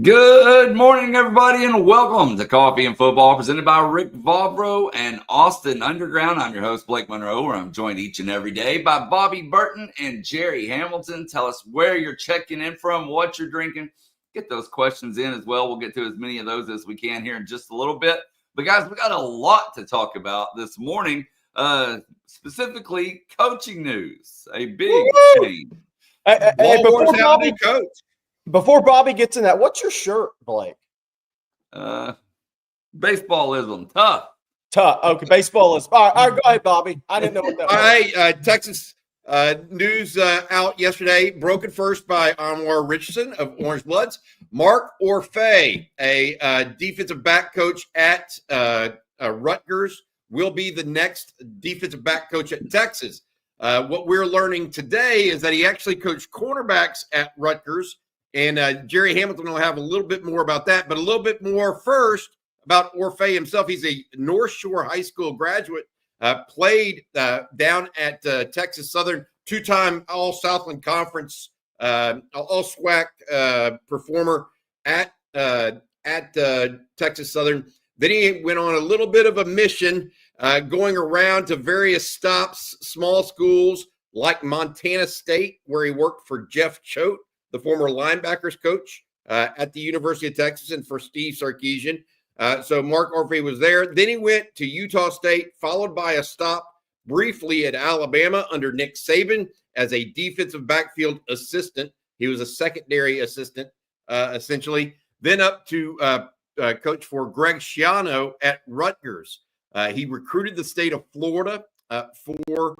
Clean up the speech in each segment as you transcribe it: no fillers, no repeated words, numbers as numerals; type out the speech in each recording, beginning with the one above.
Good morning, everybody, and welcome to Coffee and Football, presented by Rick Vavro and Austin Underground. I'm your host, Blake Monroe, where I'm joined each and every day by Bobby Burton and Jerry Hamilton. Tell us where you're checking in from, what you're drinking. Get those questions in as well. We'll get to as many of those as we can here in just a little bit. But, guys, we got a lot to talk about this morning, specifically coaching news, a big change. Hey, before Bobby gets in that, what's your shirt, Blake? Baseballism. Tough. Okay, baseball is. All right, go ahead, Bobby. I didn't know what that was. All right, Texas news out yesterday. Broken first by Anwar Richardson of Orange Bloods. Mark Orphey, a defensive back coach at Rutgers, will be the next defensive back coach at Texas. What we're learning today is that he actually coached cornerbacks at Rutgers. And Jerry Hamilton will have a little bit more about that, but a little bit more first about Orphey himself. He's a North Shore High School graduate, played down at Texas Southern, two-time All-Southland Conference, All-SWAC performer at Texas Southern. Then he went on a little bit of a mission going around to various stops, small schools like Montana State, where he worked for Jeff Choate, the former linebackers coach at the University of Texas, and for Steve Sarkisian. So Mark Orphey was there. Then he went to Utah State, followed by a stop briefly at Alabama under Nick Saban as a defensive backfield assistant. He was a secondary assistant, essentially. Then up to coach for Greg Schiano at Rutgers. He recruited the state of Florida for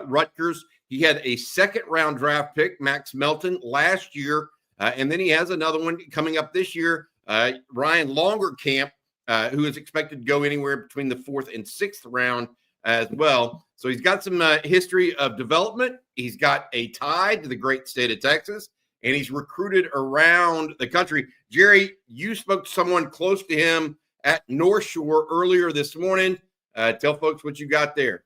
Rutgers. He had a second-round draft pick, Max Melton, last year, and then he has another one coming up this year, Ryan Longerkamp, who is expected to go anywhere between the 4th and 6th round as well. So he's got some history of development. He's got a tie to the great state of Texas, and he's recruited around the country. Jerry, you spoke to someone close to him at North Shore earlier this morning. Tell folks what you got there.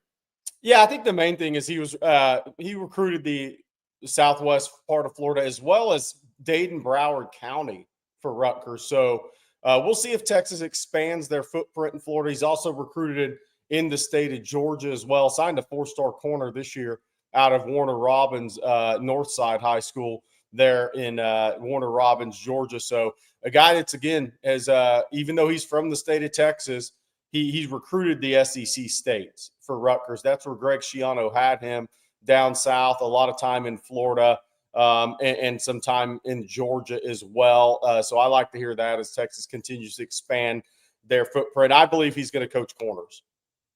Yeah, I think the main thing is he recruited the southwest part of Florida as well as Dade, Broward County for Rutgers. So we'll see if Texas expands their footprint in Florida. He's also recruited in the state of Georgia as well. Signed a 4-star corner this year out of Warner Robins Northside High School there in Warner Robins, Georgia. So a guy that's, again, as even though he's from the state of Texas, he's recruited the SEC states for Rutgers. That's where Greg Schiano had him down south, a lot of time in Florida and some time in Georgia as well. So I like to hear that as Texas continues to expand their footprint. I believe he's going to coach corners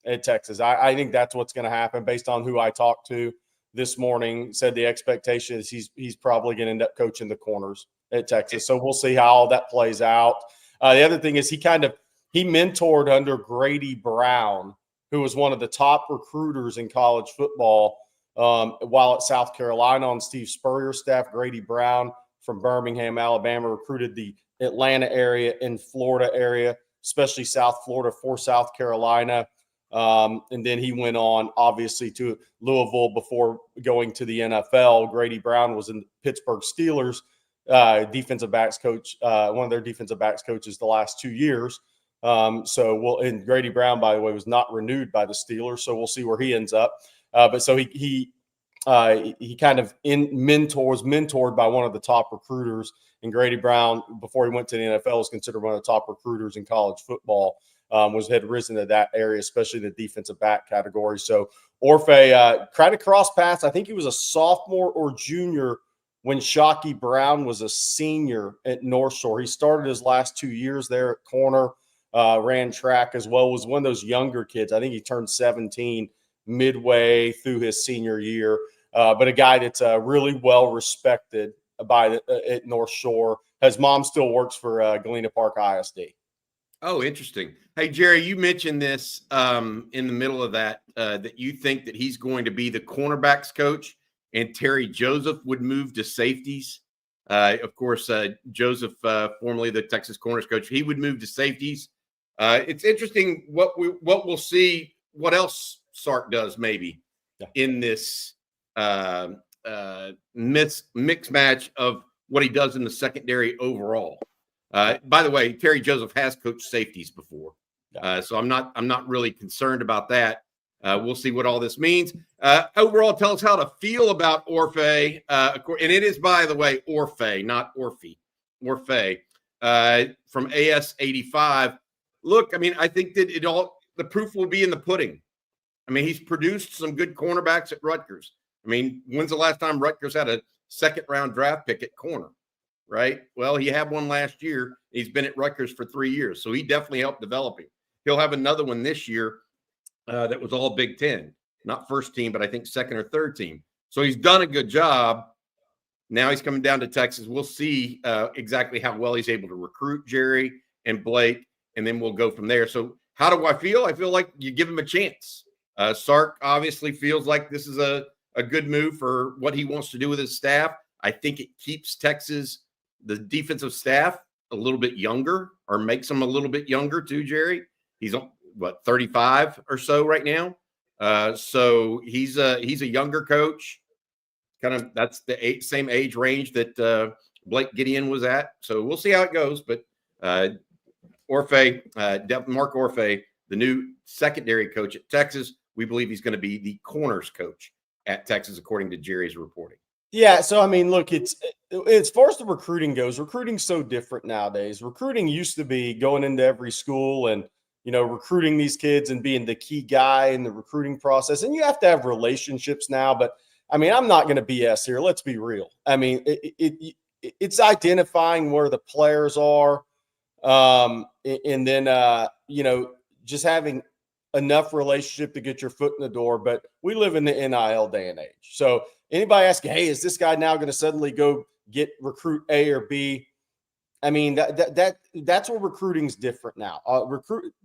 at Texas. I think that's what's going to happen based on who I talked to this morning. Said the expectation is he's probably going to end up coaching the corners at Texas. So we'll see how all that plays out. The other thing is he mentored under Grady Brown, who was one of the top recruiters in college football while at South Carolina on Steve Spurrier's staff. Grady Brown from Birmingham, Alabama, recruited the Atlanta area and Florida area, especially South Florida for South Carolina. And then he went on, obviously, to Louisville before going to the NFL. Grady Brown was in Pittsburgh Steelers defensive backs coach, one of their defensive backs coaches the last 2 years. And Grady Brown, by the way, was not renewed by the Steelers, so we'll see where he ends up. But so he kind of was mentored by one of the top recruiters. And Grady Brown, before he went to the NFL, was considered one of the top recruiters in college football. Had risen to that area, especially the defensive back category. So Orphey tried to cross paths. I think he was a sophomore or junior when Shockey Brown was a senior at North Shore. He started his last 2 years there at corner. Ran track as well, was one of those younger kids. I think he turned 17 midway through his senior year, but a guy that's really well respected at North Shore. His mom still works for Galena Park ISD. Oh, interesting. Hey, Jerry, you mentioned this in the middle of that you think that he's going to be the cornerbacks coach and Terry Joseph would move to safeties. Of course, Joseph, formerly the Texas Corners coach, he would move to safeties. It's interesting what we'll see, what else Sark does maybe in this mix match of what he does in the secondary overall. By the way, Terry Joseph has coached safeties before, so I'm not really concerned about that. We'll see what all this means. Overall, tell us how to feel about Orphey. And it is, by the way, Orphey, not Orphey. Orphey from AS85. Look, I mean, I think that the proof will be in the pudding. I mean, he's produced some good cornerbacks at Rutgers. I mean, when's the last time Rutgers had a second-round draft pick at corner, right? Well, he had one last year. He's been at Rutgers for 3 years, so he definitely helped develop him. He'll have another one this year that was all Big Ten, not first team, but I think second or third team. So he's done a good job. Now he's coming down to Texas. We'll see exactly how well he's able to recruit Jerry and Blake, and then we'll go from there. So how do I feel? I feel like you give him a chance. Sark obviously feels like this is a good move for what he wants to do with his staff. I think it keeps Texas, the defensive staff, a little bit younger, or makes them a little bit younger too, Jerry. He's 35 or so right now. So he's a younger coach. Kind of that's the same age range that Blake Gideon was at. So we'll see how it goes. But Orphey, Mark Orphey, the new secondary coach at Texas, we believe he's going to be the corners coach at Texas, according to Jerry's reporting. Yeah, so I mean, look, it's as far as the recruiting goes, recruiting's so different nowadays. Recruiting used to be going into every school and recruiting these kids and being the key guy in the recruiting process. And you have to have relationships now. But I mean, I'm not going to BS here. Let's be real. I mean, it's identifying where the players are, and then just having enough relationship to get your foot in the door. But we live in the NIL day and age. So anybody asking, hey, is this guy now going to suddenly go get recruit A or B? I mean, that's where recruiting's different now.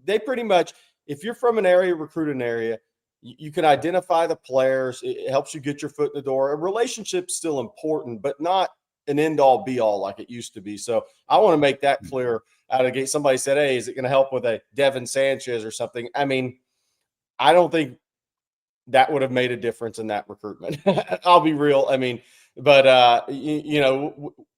They pretty much, if you're from an area, recruit an area, you can identify the players. It helps you get your foot in the door. A relationship's still important, but not an end-all, be-all like it used to be. So I want to make that clear out of the gate. Somebody said, hey, is it going to help with a Devin Sanchez or something? I mean, I don't think that would have made a difference in that recruitment. I'll be real. I mean, but,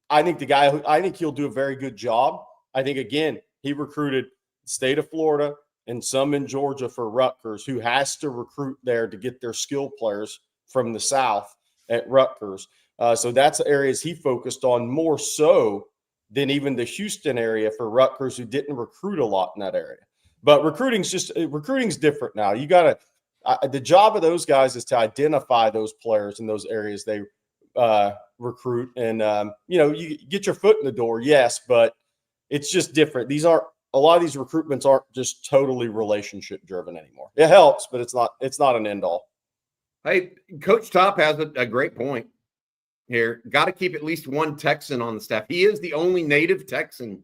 I think I think he'll do a very good job. I think, again, he recruited the state of Florida and some in Georgia for Rutgers, who has to recruit there to get their skill players from the South at Rutgers. So that's the areas he focused on more so than even the Houston area for Rutgers, who didn't recruit a lot in that area. But recruiting's different now. You got to the job of those guys is to identify those players in those areas they recruit, and you get your foot in the door, yes, but it's just different. A lot of these recruitments aren't just totally relationship driven anymore. It helps, but it's not an end all. Hey, Coach Top has a great point here. Got to keep at least one Texan on the staff. He is the only native Texan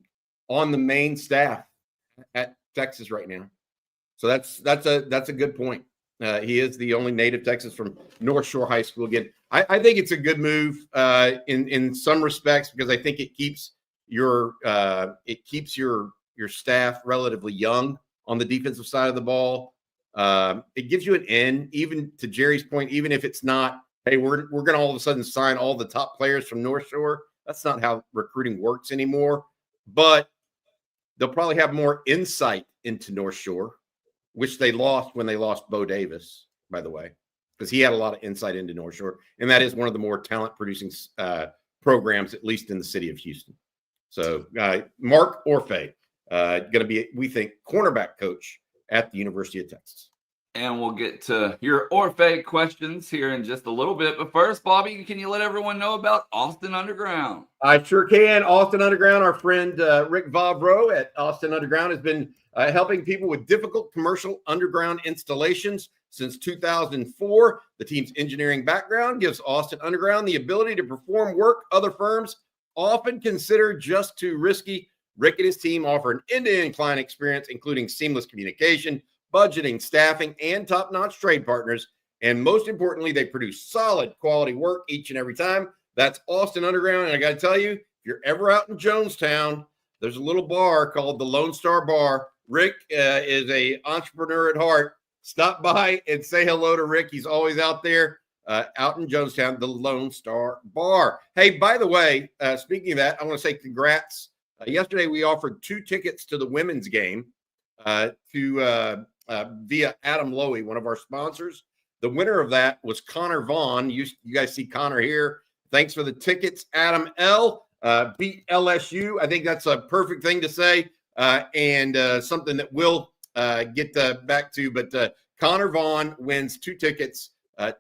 on the main staff at Texas right now. So that's a good point. He is the only native Texan from North Shore High School. Again, I think it's a good move in some respects, because I think it keeps your staff relatively young on the defensive side of the ball. It gives you an in, even to Jerry's point, even if it's not, hey, we're going to all of a sudden sign all the top players from North Shore. That's not how recruiting works anymore. But they'll probably have more insight into North Shore, which they lost when they lost Bo Davis, by the way, because he had a lot of insight into North Shore. And that is one of the more talent-producing programs, at least in the city of Houston. So Mark Orphey, going to be, we think, cornerback coach at the University of Texas. And we'll get to your Orphey questions here in just a little bit. But first, Bobby, can you let everyone know about Austin Underground? I sure can. Austin Underground, our friend Rick Vavro at Austin Underground has been helping people with difficult commercial underground installations since 2004. The team's engineering background gives Austin Underground the ability to perform work other firms often consider just too risky. Rick and his team offer an end-to-end client experience, including seamless communication, budgeting, staffing, and top-notch trade partners. And most importantly, they produce solid quality work each and every time. That's Austin Underground. And I got to tell you, if you're ever out in Jonestown, there's a little bar called the Lone Star Bar. Rick is an entrepreneur at heart. Stop by and say hello to Rick. He's always out there, out in Jonestown, the Lone Star Bar. Hey, by the way, speaking of that, I want to say congrats Yesterday, we offered 2 tickets to the women's game via Adam Lowy, one of our sponsors. The winner of that was Connor Vaughn. You guys see Connor here. Thanks for the tickets, Adam L. Beat LSU. I think that's a perfect thing to say, and something that we'll get back to. But Connor Vaughn wins 2 tickets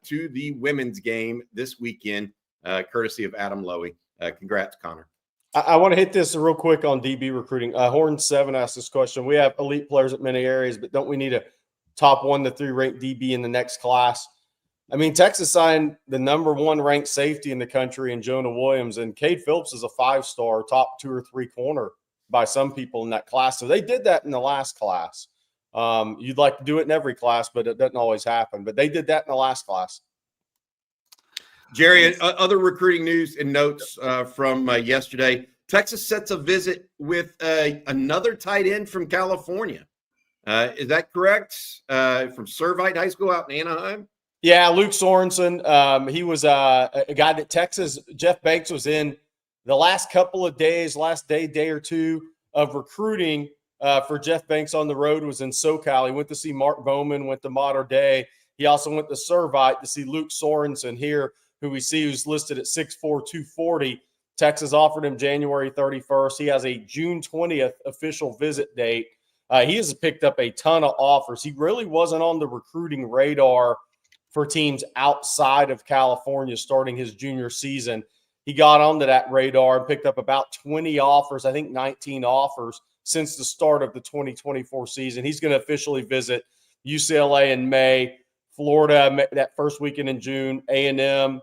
to the women's game this weekend, courtesy of Adam Lowy. Congrats, Connor. I want to hit this real quick on DB recruiting. Horn 7 asked this question. We have elite players at many areas, but don't we need a top 1 to 3 ranked DB in the next class? I mean, Texas signed the number 1 ranked safety in the country in Jonah Williams, and Cade Phillips is a 5-star, top 2 or 3 corner by some people in that class. So they did that in the last class. You'd like to do it in every class, but it doesn't always happen. But they did that in the last class. Jerry, other recruiting news and notes from yesterday. Texas sets a visit with another tight end from California. Is that correct? From Servite High School out in Anaheim? Yeah, Luke Sorensen. He was a guy that Texas, Jeff Banks was in the last couple of days, last day or two of recruiting for Jeff Banks on the road was in SoCal. He went to see Mark Bowman, went to Mater Dei. He also went to Servite to see Luke Sorensen here, who we see who's listed at 6'4", 240. Texas offered him January 31st. He has a June 20th official visit date. He has picked up a ton of offers. He really wasn't on the recruiting radar for teams outside of California starting his junior season. He got onto that radar and picked up about 20 offers, I think 19 offers since the start of the 2024 season. He's going to officially visit UCLA in May, Florida that first weekend in June, A&M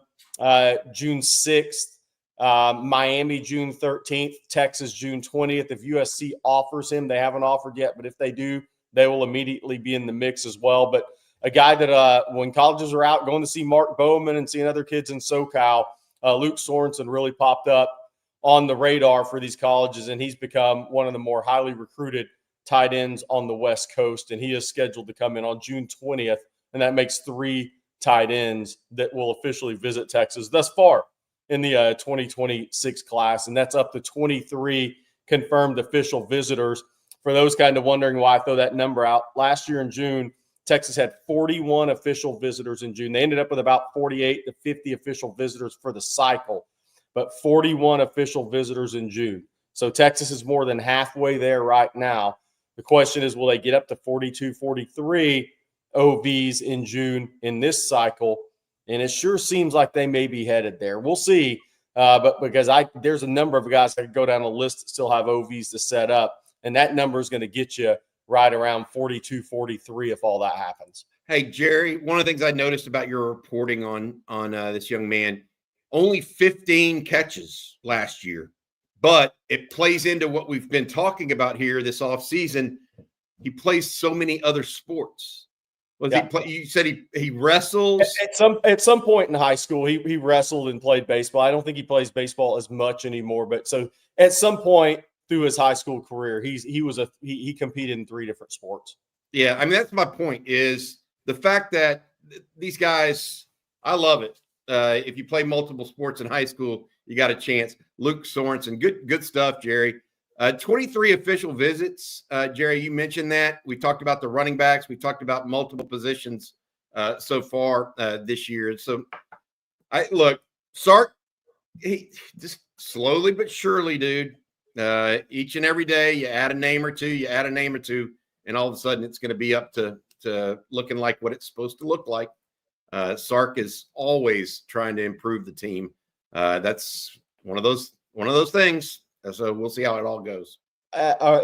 June 6th, Miami June 13th, Texas June 20th. If USC offers him, they haven't offered yet, but if they do, they will immediately be in the mix as well. But a guy that when colleges are out going to see Mark Bowman and seeing other kids in SoCal, Luke Sorensen really popped up on the radar for these colleges, and he's become one of the more highly recruited tight ends on the West Coast, and he is scheduled to come in on June 20th, and that makes 3 tight ends that will officially visit Texas thus far in the 2026 class, and that's up to 23 confirmed official visitors. For those kind of wondering why I throw that number out, last year in June, Texas had 41 official visitors in June. They ended up with about 48 to 50 official visitors for the cycle, but 41 official visitors in June. So Texas is more than halfway there right now. The question is, will they get up to 42, 43 OVs in June in this cycle? And it sure seems like they may be headed there. We'll see. But because there's a number of guys that could go down a list that still have OVs to set up, and that number is going to get you right around 42, 43 if all that happens. Hey, Jerry, one of the things I noticed about your reporting on this young man, only 15 catches last year, but it plays into what we've been talking about here this offseason. He plays so many other sports. You said he wrestles? At some point in high school, he wrestled and played baseball. I don't think he plays baseball as much anymore, but so at some point through his high school career, he competed in 3 different sports. Yeah, I mean, that's my point, is the fact that these guys, I love it. If you play multiple sports in high school, you got a chance. Luke Sorensen, good stuff, Jerry. 23 official visits. Jerry, you mentioned that. We talked about the running backs. We talked about multiple positions so far this year. So, Sark, he just slowly but surely, dude. Each and every day, you add a name or two, and all of a sudden it's going to be up to looking like what it's supposed to look like. Sark is always trying to improve the team. That's one of those things. So we'll see how it all goes.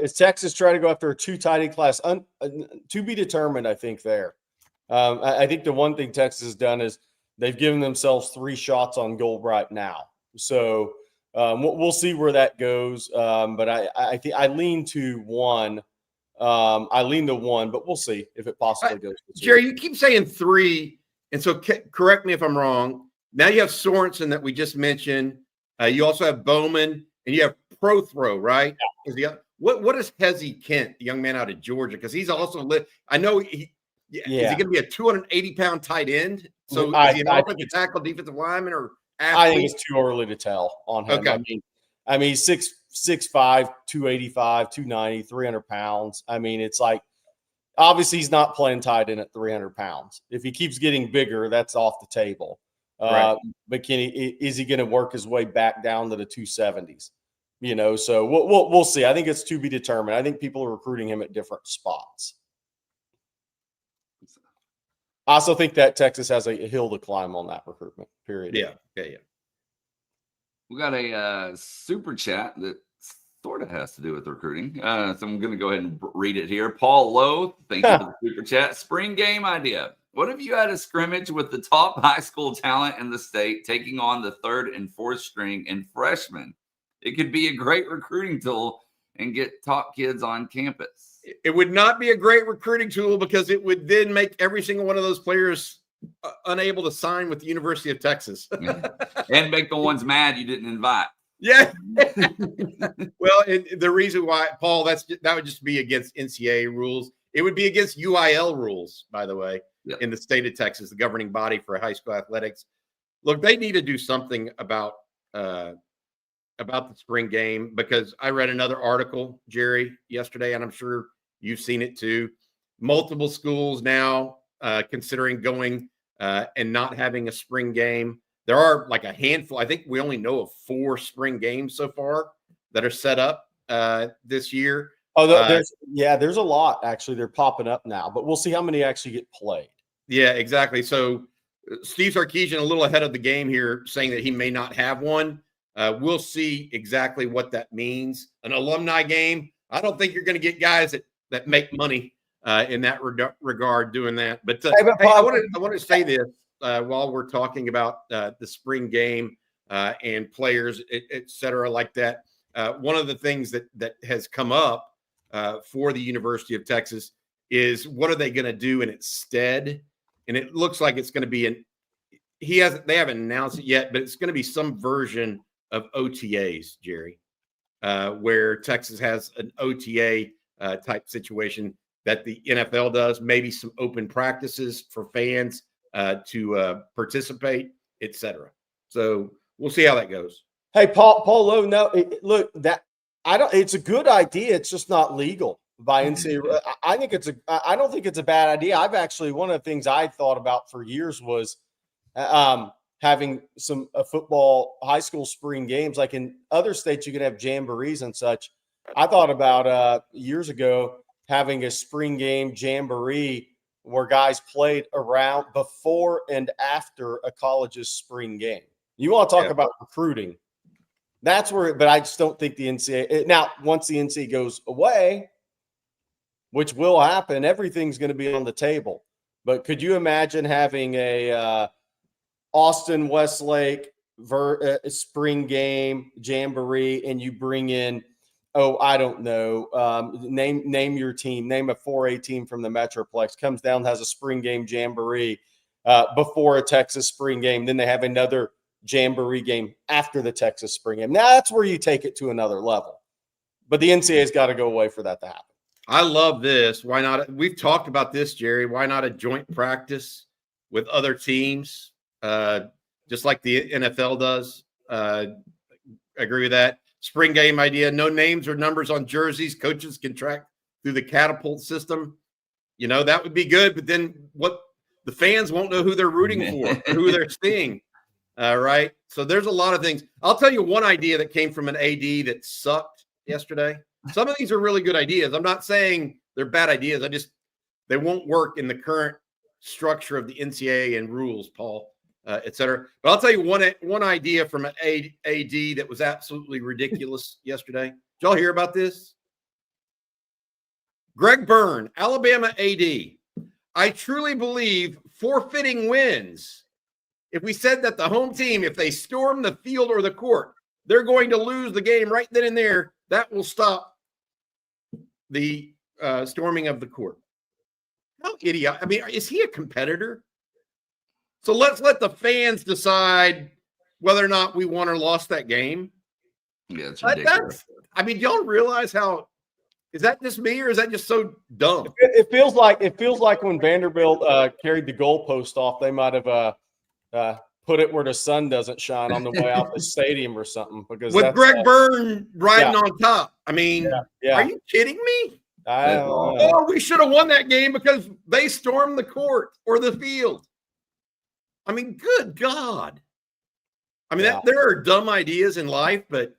Is Texas trying to go after a 2 tight end class? To be determined, I think there. I think the one thing Texas has done is they've given themselves 3 shots on goal right now. So we'll see where that goes. But I think I lean to 1. But we'll see if it possibly goes to 2. Jerry, you keep saying 3, and so correct me if I'm wrong. Now you have Sorensen that we just mentioned. You also have Bowman, and you have Prothrow, right? Yeah. What is Hezzy Kent, the young man out of Georgia? Because he's also I know is he going to be a 280-pound tight end? So is he an offensive tackle, defensive lineman, or athlete? I think it's too early to tell on him. Okay. I mean, he's 6'5", 285, 290, 300 pounds. I mean, it's like, obviously he's not playing tight end at 300 pounds. If he keeps getting bigger, that's off the table. Right. But is he going to work his way back down to the 270s? So we'll see. I think it's to be determined. I think people are recruiting him at different spots. I also think that Texas has a hill to climb on that recruitment, period. Yeah. We got a super chat that sort of has to do with recruiting. So I'm going to go ahead and read it here. Paul Lowe, thank you for the super chat. Spring game idea. What if you had a scrimmage with the top high school talent in the state taking on the third and fourth string and freshmen? It could be a great recruiting tool and get top kids on campus. It would not be a great recruiting tool because it would then make every single one of those players unable to sign with the University of Texas. And make the ones mad you didn't invite. Yeah. Well, the reason why, Paul, that would just be against NCAA rules. It would be against UIL rules, by the way, in the state of Texas, the governing body for high school athletics. Look, they need to do something about the spring game, because I read another article, Jerry, yesterday, and I'm sure you've seen it too. Multiple schools now considering going and not having a spring game. There are like a handful. I think we only know of 4 spring games so far that are set up this year. Oh, there's a lot actually. They're popping up now, but we'll see how many actually get played. Yeah, exactly. So Steve Sarkisian a little ahead of the game here, saying that he may not have one. We'll see exactly what that means. An alumni game, I don't think you're going to get guys that make money in that regard doing that. But I want to say this while we're talking about the spring game and players, et cetera, like that. One of the things that has come up for the University of Texas is, what are they going to do in its stead? And it looks like it's going to be they haven't announced it yet, but it's going to be some version of OTAs, Jerry, where Texas has an OTA type situation that the NFL does, maybe some open practices for fans to participate, et cetera. So we'll see how that goes. Hey, Paul Lowe, no, look, it's a good idea. It's just not legal by NCAA. I don't think it's a bad idea. One of the things I thought about for years was having some football high school spring games. Like in other states, you can have jamborees and such. I thought about years ago having a spring game jamboree where guys played around before and after a college's spring game. You want to talk about recruiting. That's where, but I just don't think the NCAA, now once the NCAA goes away, which will happen, everything's going to be on the table. But could you imagine having a Austin Westlake spring game jamboree, and you bring in, I don't know, name your team, name a 4A team from the Metroplex, comes down, has a spring game jamboree before a Texas spring game. Then they have another jamboree game after the Texas spring game. Now that's where you take it to another level. But the NCAA's got to go away for that to happen. I love this. Why not? We've talked about this, Jerry. Why not a joint practice with other teams, just like the NFL does? Agree with that. Spring game idea. No names or numbers on jerseys. Coaches can track through the catapult system. That would be good. But then the fans won't know who they're rooting for or who they're seeing. Right. So there's a lot of things. I'll tell you one idea that came from an AD that sucked yesterday. Some of these are really good ideas. I'm not saying they're bad ideas. They won't work in the current structure of the NCAA and rules, Paul, et cetera. But I'll tell you one idea from an AD that was absolutely ridiculous yesterday. Did y'all hear about this? Greg Byrne, Alabama AD. I truly believe forfeiting wins. If we said that the home team, if they storm the field or the court, they're going to lose the game right then and there, that will stop the storming of the court. How idiot. I mean, is he a competitor? So let's let the fans decide whether or not we won or lost that game. Yeah, it's ridiculous. Do y'all realize how, is that just me or is that just so dumb? It feels like when Vanderbilt carried the goalpost off, they might have put it where the sun doesn't shine on the way out the stadium or something. Because with that's, Greg Byrne riding yeah. on top. I mean, Yeah. are you kidding me? I don't know. Oh, we should have won that game because they stormed the court or the field. I mean, good God. I mean, there are dumb ideas in life, but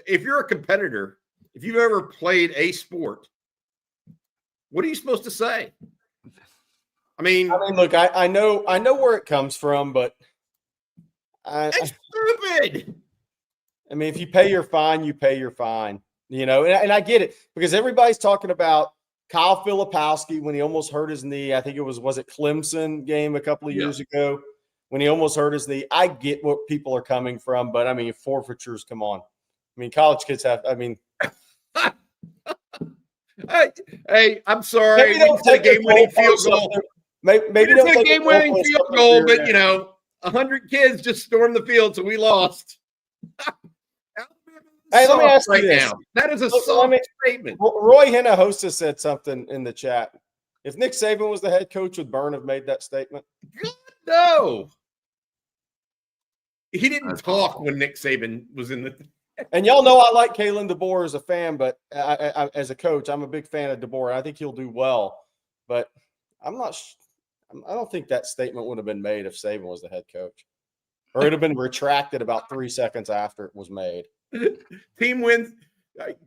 if you're a competitor, if you've ever played a sport, what are you supposed to say? I mean, look, I know where it comes from, but it's stupid. I mean, if you pay your fine, you pay your fine. You know, and I get it because everybody's talking about Kyle Filipowski when he almost hurt his knee. I think it was it Clemson game a couple of years ago when he almost hurt his knee. I get what people are coming from, but I mean, forfeitures, come on. I mean, college kids have, I mean. Hey, I'm sorry. Maybe don't take a game-winning field goal. Maybe don't take a game-winning field goal, but, 100 kids just stormed the field, so we lost. Hey, let me ask you this. Now. That is a soft statement. Roy Henna hostess said something in the chat. If Nick Saban was the head coach, would Byrne have made that statement? God, no. He didn't talk when Nick Saban was in the. And y'all know I like Kalen DeBoer as a fan, but I, as a coach, I'm a big fan of DeBoer. I think he'll do well, but I don't think that statement would have been made if Saban was the head coach, or it'd have been retracted about 3 seconds after it was made. Team wins.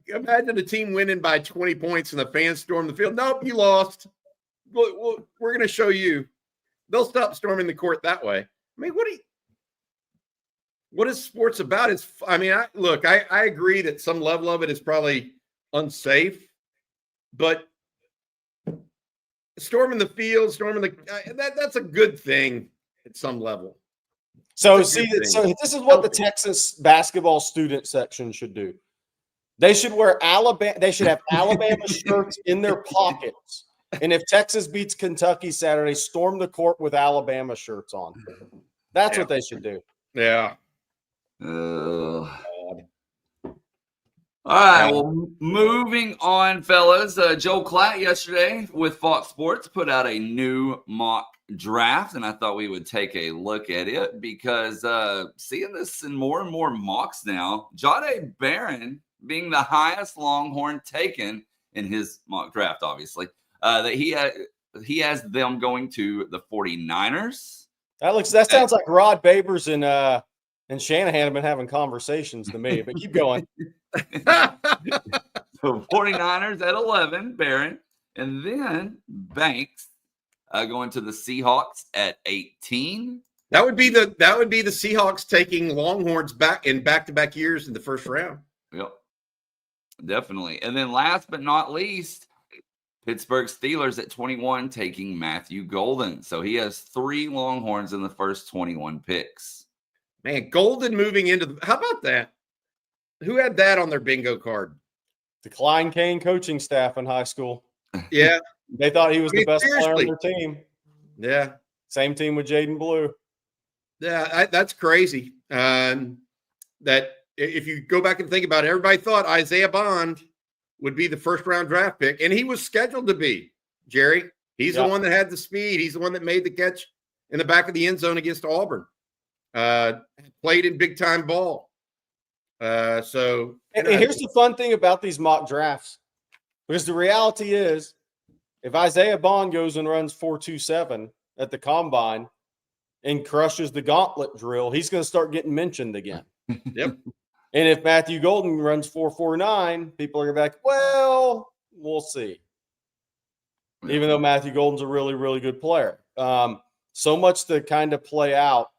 Imagine a team winning by 20 points and the fans storm the field. Nope, you lost. We're going to show you. They'll stop storming the court that way. I mean, what is sports about? I agree that some level of it is probably unsafe, but storming the field, that's a good thing at some level. So this is what the Texas basketball student section should do. They should wear They should have Alabama shirts in their pockets. And if Texas beats Kentucky Saturday, storm the court with Alabama shirts on. That's what they should do. Yeah. All right. Well, moving on, fellas. Joel Klatt yesterday with Fox Sports put out a new mock draft, and I thought we would take a look at it because seeing this in more and more mocks now, Jahdae Barron being the highest Longhorn taken in his mock draft, obviously, that he has them going to the 49ers. That sounds like Rod Babers and Shanahan have been having conversations to me, but keep going. So 49ers at 11, Barron, and then Banks going to the Seahawks at 18. That would be the Seahawks taking Longhorns back-to-back years in the first round. Yep, definitely. And then last but not least, Pittsburgh Steelers at 21 taking Matthew Golden. So he has 3 Longhorns in the first 21 picks. Man, Golden moving into how about that? Who had that on their bingo card? The Klein Kane coaching staff in high school. Yeah. They thought he was the best player on their team. Yeah. Same team with Jaden Blue. Yeah, that's crazy. That if you go back and think about it, everybody thought Isaiah Bond would be the first-round draft pick, and he was scheduled to be, Jerry. He's the one that had the speed. He's the one that made the catch in the back of the end zone against Auburn. Played in big-time ball. And here's the fun thing about these mock drafts, because the reality is if Isaiah Bond goes and runs 4.27 at the combine and crushes the gauntlet drill, he's going to start getting mentioned again. Yep. And if Matthew Golden runs 4.49, people are going to be like, well, we'll see. Even though Matthew Golden's a really, really good player. So much to kind of play out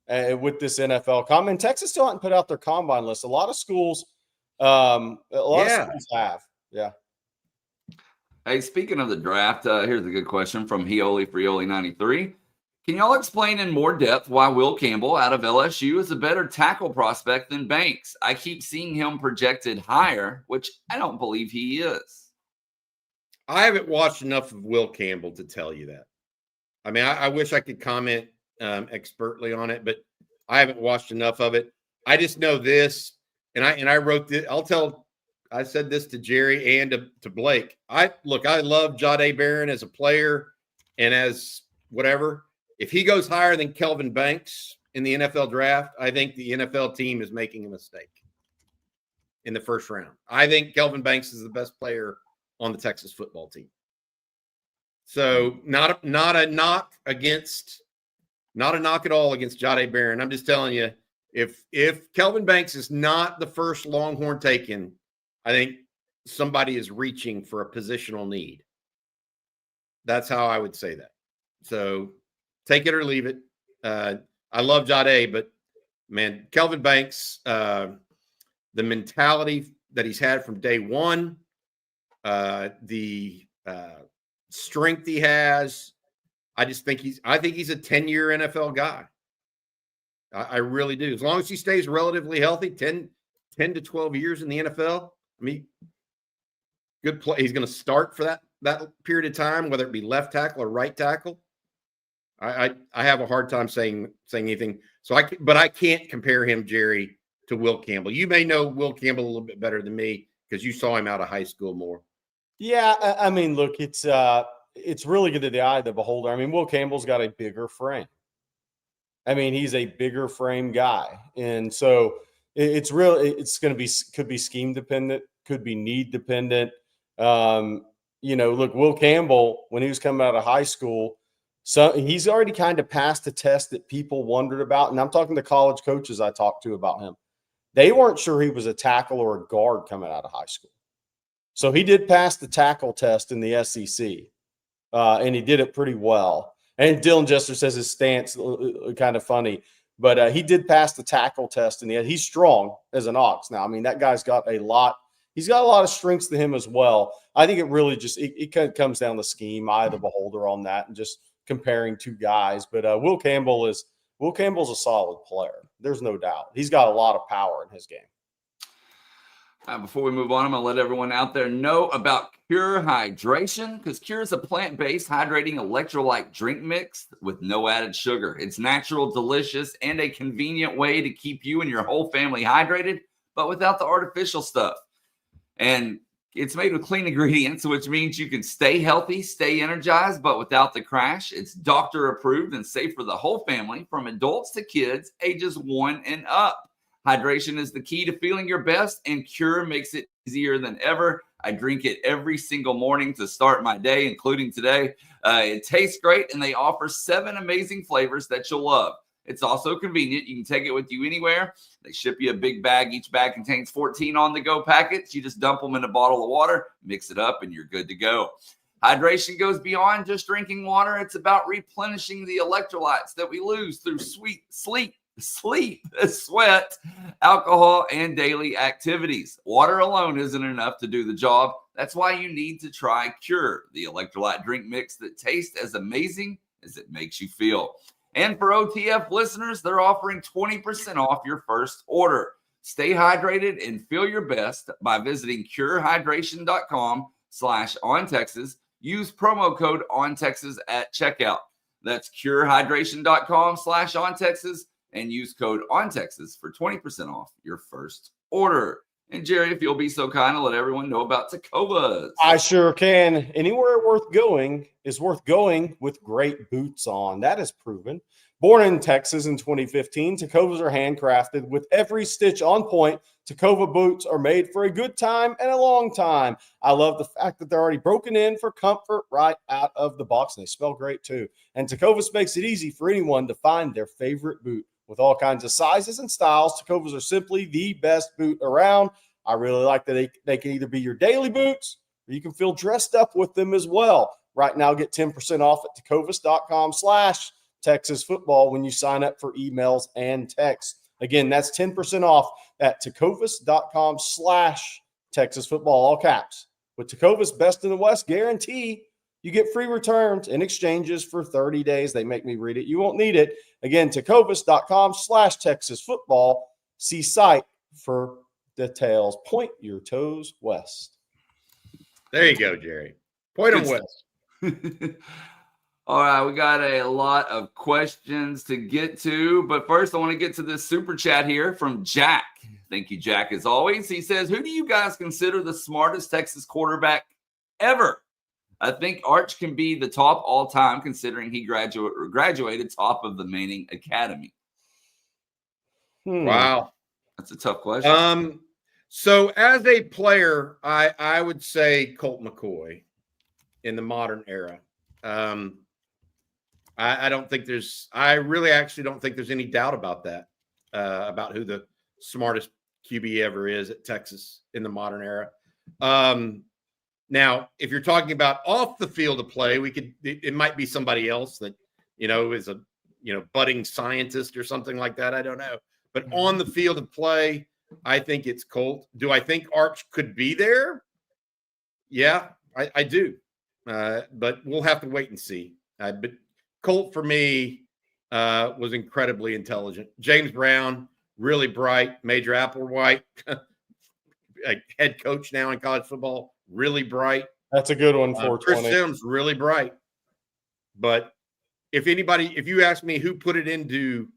with this NFL combine. Texas still hasn't put out their combine list. A lot of schools, of schools have. Yeah. Hey, speaking of the draft, here's a good question from Heoli Frioli 93. Can y'all explain in more depth why Will Campbell out of LSU is a better tackle prospect than Banks? I keep seeing him projected higher, which I don't believe he is. I haven't watched enough of Will Campbell to tell you that. I mean, I wish I could comment expertly on it, but I haven't watched enough of it. I just know this, and I wrote this. I said this to Jerry and to Blake. I love Jahdae Barron as a player and as whatever. if he goes higher than Kelvin Banks in the NFL draft, I think the NFL team is making a mistake in the first round. I think Kelvin Banks is the best player on the Texas football team. So not a knock at all against Jahdae Barron. I'm just telling you, if Kelvin Banks is not the first Longhorn taken, I think somebody is reaching for a positional need. That's how I would say that. So take it or leave it. I love Jahdae, but man, Kelvin Banks, the mentality that he's had from day one, the strength he has, I think he's a 10-year NFL guy. I really do. As long as he stays relatively healthy, 10 to 12 years in the NFL. I mean, good play. He's going to start for that period of time, whether it be left tackle or right tackle. I have a hard time saying anything. But I can't compare him, Jerry, to Will Campbell. You may know Will Campbell a little bit better than me because you saw him out of high school more. Yeah, I mean, look, it's really good to the eye of the beholder. I mean, Will Campbell's got a bigger frame. I mean, he's a bigger frame guy, and so it's going to be could be scheme dependent, could be need dependent. Look, Will Campbell, when he was coming out of high school, so he's already kind of passed the test that people wondered about, and I'm talking to college coaches I talked to about him. They weren't sure he was a tackle or a guard coming out of high school. So he did pass the tackle test in the SEC, and he did it pretty well. And Dylan Jester says his stance kind of funny, but he did pass the tackle test, and he's strong as an ox. Now, I mean, that guy's got a lot. He's got a lot of strengths to him as well. I think it really just it kind of comes down to scheme, eye of the beholder on that, and just comparing two guys. But Will Campbell's a solid player. There's no doubt. He's got a lot of power in his game. Before we move on, I'm going to let everyone out there know about Cure Hydration, because Cure is a plant-based hydrating electrolyte drink mix with no added sugar. It's natural, delicious, and a convenient way to keep you and your whole family hydrated, but without the artificial stuff. And it's made with clean ingredients, which means you can stay healthy, stay energized, but without the crash. It's doctor approved and safe for the whole family, from adults to kids, ages 1 and up. Hydration is the key to feeling your best, and Cure makes it easier than ever. I drink it every single morning to start my day, including today. It tastes great, and they offer 7 amazing flavors that you'll love. It's also convenient. You can take it with you anywhere. They ship you a big bag. Each bag contains 14 on-the-go packets. You just dump them in a bottle of water, mix it up, and you're good to go. Hydration goes beyond just drinking water. It's about replenishing the electrolytes that we lose through sleep, sweat, alcohol, and daily activities. Water alone isn't enough to do the job. That's why you need to try Cure, the electrolyte drink mix that tastes as amazing as it makes you feel. And for OTF listeners, they're offering 20% off your first order. Stay hydrated and feel your best by visiting curehydration.com/OnTexas. Use promo code OnTexas at checkout. That's curehydration.com/OnTexas. And use code OnTexas for 20% off your first order. And Jerry, if you'll be so kind to let everyone know about Tecovas. I sure can. Anywhere worth going is worth going with great boots on. That is proven. Born in Texas in 2015, Tecovas are handcrafted with every stitch on point. Tecova boots are made for a good time and a long time. I love the fact that they're already broken in for comfort right out of the box, and they smell great too. And Tecovas makes it easy for anyone to find their favorite boot. With all kinds of sizes and styles, Tecovas are simply the best boot around. I really like that they can either be your daily boots, or you can feel dressed up with them as well. Right now, get 10% off at tecovas.com/Texas football when you sign up for emails and texts. Again, that's 10% off at tecovas.com/Texas football, all caps. With Tecovas Best in the West guarantee, you get free returns and exchanges for 30 days. They make me read it. You won't need it. Again, tecovas.com/Texas football. See site for details. Point your toes west. There you go, Jerry. Point them west. All right, we got a lot of questions to get to, but first I want to get to this super chat here from Jack. Thank you, Jack, as always. He says, who do you guys consider the smartest Texas quarterback ever? I think Arch can be the top all time, considering he graduated top of the Manning Academy. Wow. That's a tough question. So as a player, I would say Colt McCoy in the modern era. I don't think I really actually don't think there's any doubt about that, about who the smartest QB ever is at Texas in the modern era. Now, if you're talking about off the field of play, it might be somebody else that, is a, budding scientist or something like that. I don't know. But on the field of play, I think it's Colt. Do I think Arch could be there? Yeah, I do. But we'll have to wait and see. But Colt, for me, was incredibly intelligent. James Brown, really bright. Major Applewhite, a head coach now in college football, really bright. That's a good one for Chris Sims, really bright. But if you ask me who put it into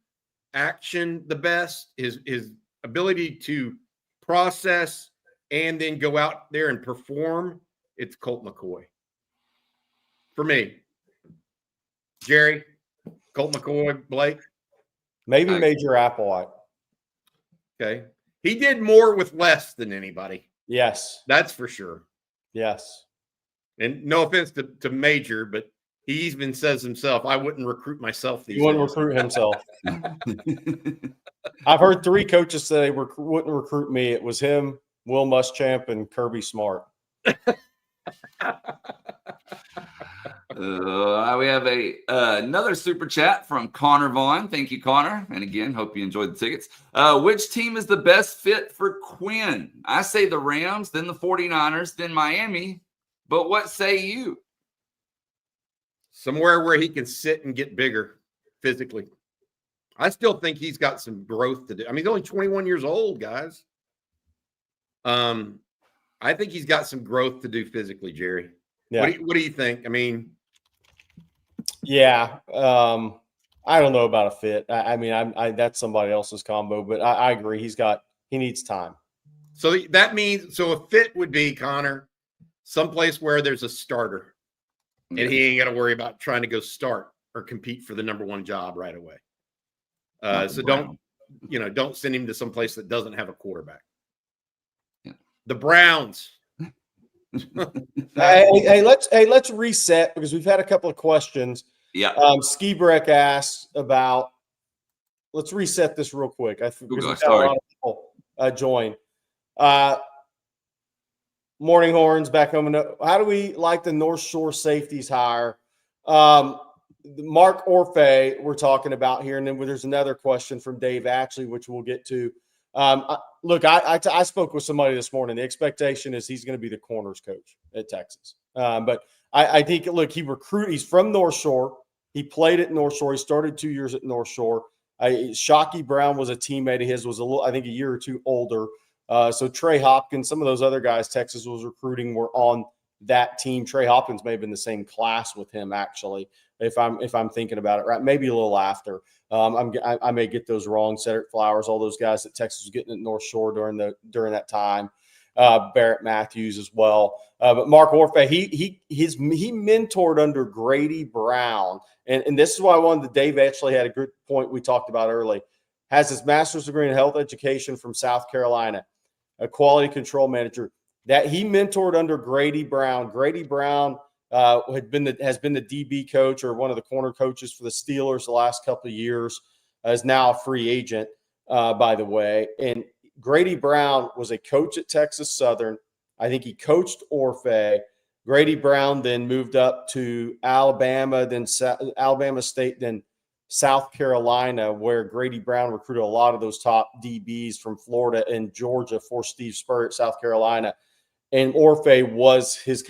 action the best, his ability to process and then go out there and perform, it's Colt McCoy. For me. Jerry, Colt McCoy, Blake? Maybe Major Applewhite. Okay. He did more with less than anybody. Yes. That's for sure. Yes. And no offense to Major, but he even says himself, I wouldn't recruit myself these days. He wouldn't recruit himself. I've heard 3 coaches say wouldn't recruit me. It was him, Will Muschamp, and Kirby Smart. We have another super chat from Connor Vaughn. Thank you, Connor. And again, hope you enjoyed the tickets. Which team is the best fit for Quinn? I say the Rams, then the 49ers, then Miami. But what say you? Somewhere where he can sit and get bigger physically. I still think he's got some growth to do. I mean, he's only 21 years old, guys. I think he's got some growth to do physically, Jerry. Yeah. What do you think? I mean, yeah. I don't know about a fit. I mean, that's somebody else's combo, but I agree. He needs time. So that means, a fit would be, Connor, someplace where there's a starter and he ain't got to worry about trying to go start or compete for the number 1 job right away. So don't send him to someplace that doesn't have a quarterback. Yeah. The Browns. Hey, let's reset because we've had a couple of questions. Yeah. Skibrek asked about. Let's reset this real quick. I think because we've had a lot of people join. Morning Horns back home. How do we like the North Shore safeties hire? Mark Orphey we're talking about here, and then there's another question from Dave Ashley, which we'll get to. Look, I spoke with somebody this morning. The expectation is he's going to be the corners coach at Texas. But I think, look, he's from North Shore. He played at North Shore. He started 2 years at North Shore. Shockey Brown was a teammate of his, was I think a year or 2 older. So Trey Hopkins, some of those other guys Texas was recruiting were on that team. Trey Hopkins may have been the same class with him, actually, if I'm thinking about it right. Maybe a little after. I may get those wrong. Cedric Flowers, all those guys that Texas was getting at North Shore during that time. Barrett Matthews as well. But Mark Orphey, he mentored under Grady Brown, and this is why I wanted. Dave actually had a good point we talked about early. Has his master's degree in health education from South Carolina, a quality control manager. That he mentored under Grady Brown. Grady Brown has been the DB coach or one of the corner coaches for the Steelers the last couple of years. Is now a free agent, by the way. And Grady Brown was a coach at Texas Southern. I think he coached Orphey. Grady Brown then moved up to Alabama, then Alabama State, then South Carolina, where Grady Brown recruited a lot of those top DBs from Florida and Georgia for Steve Spurrier at South Carolina. And Orphey was his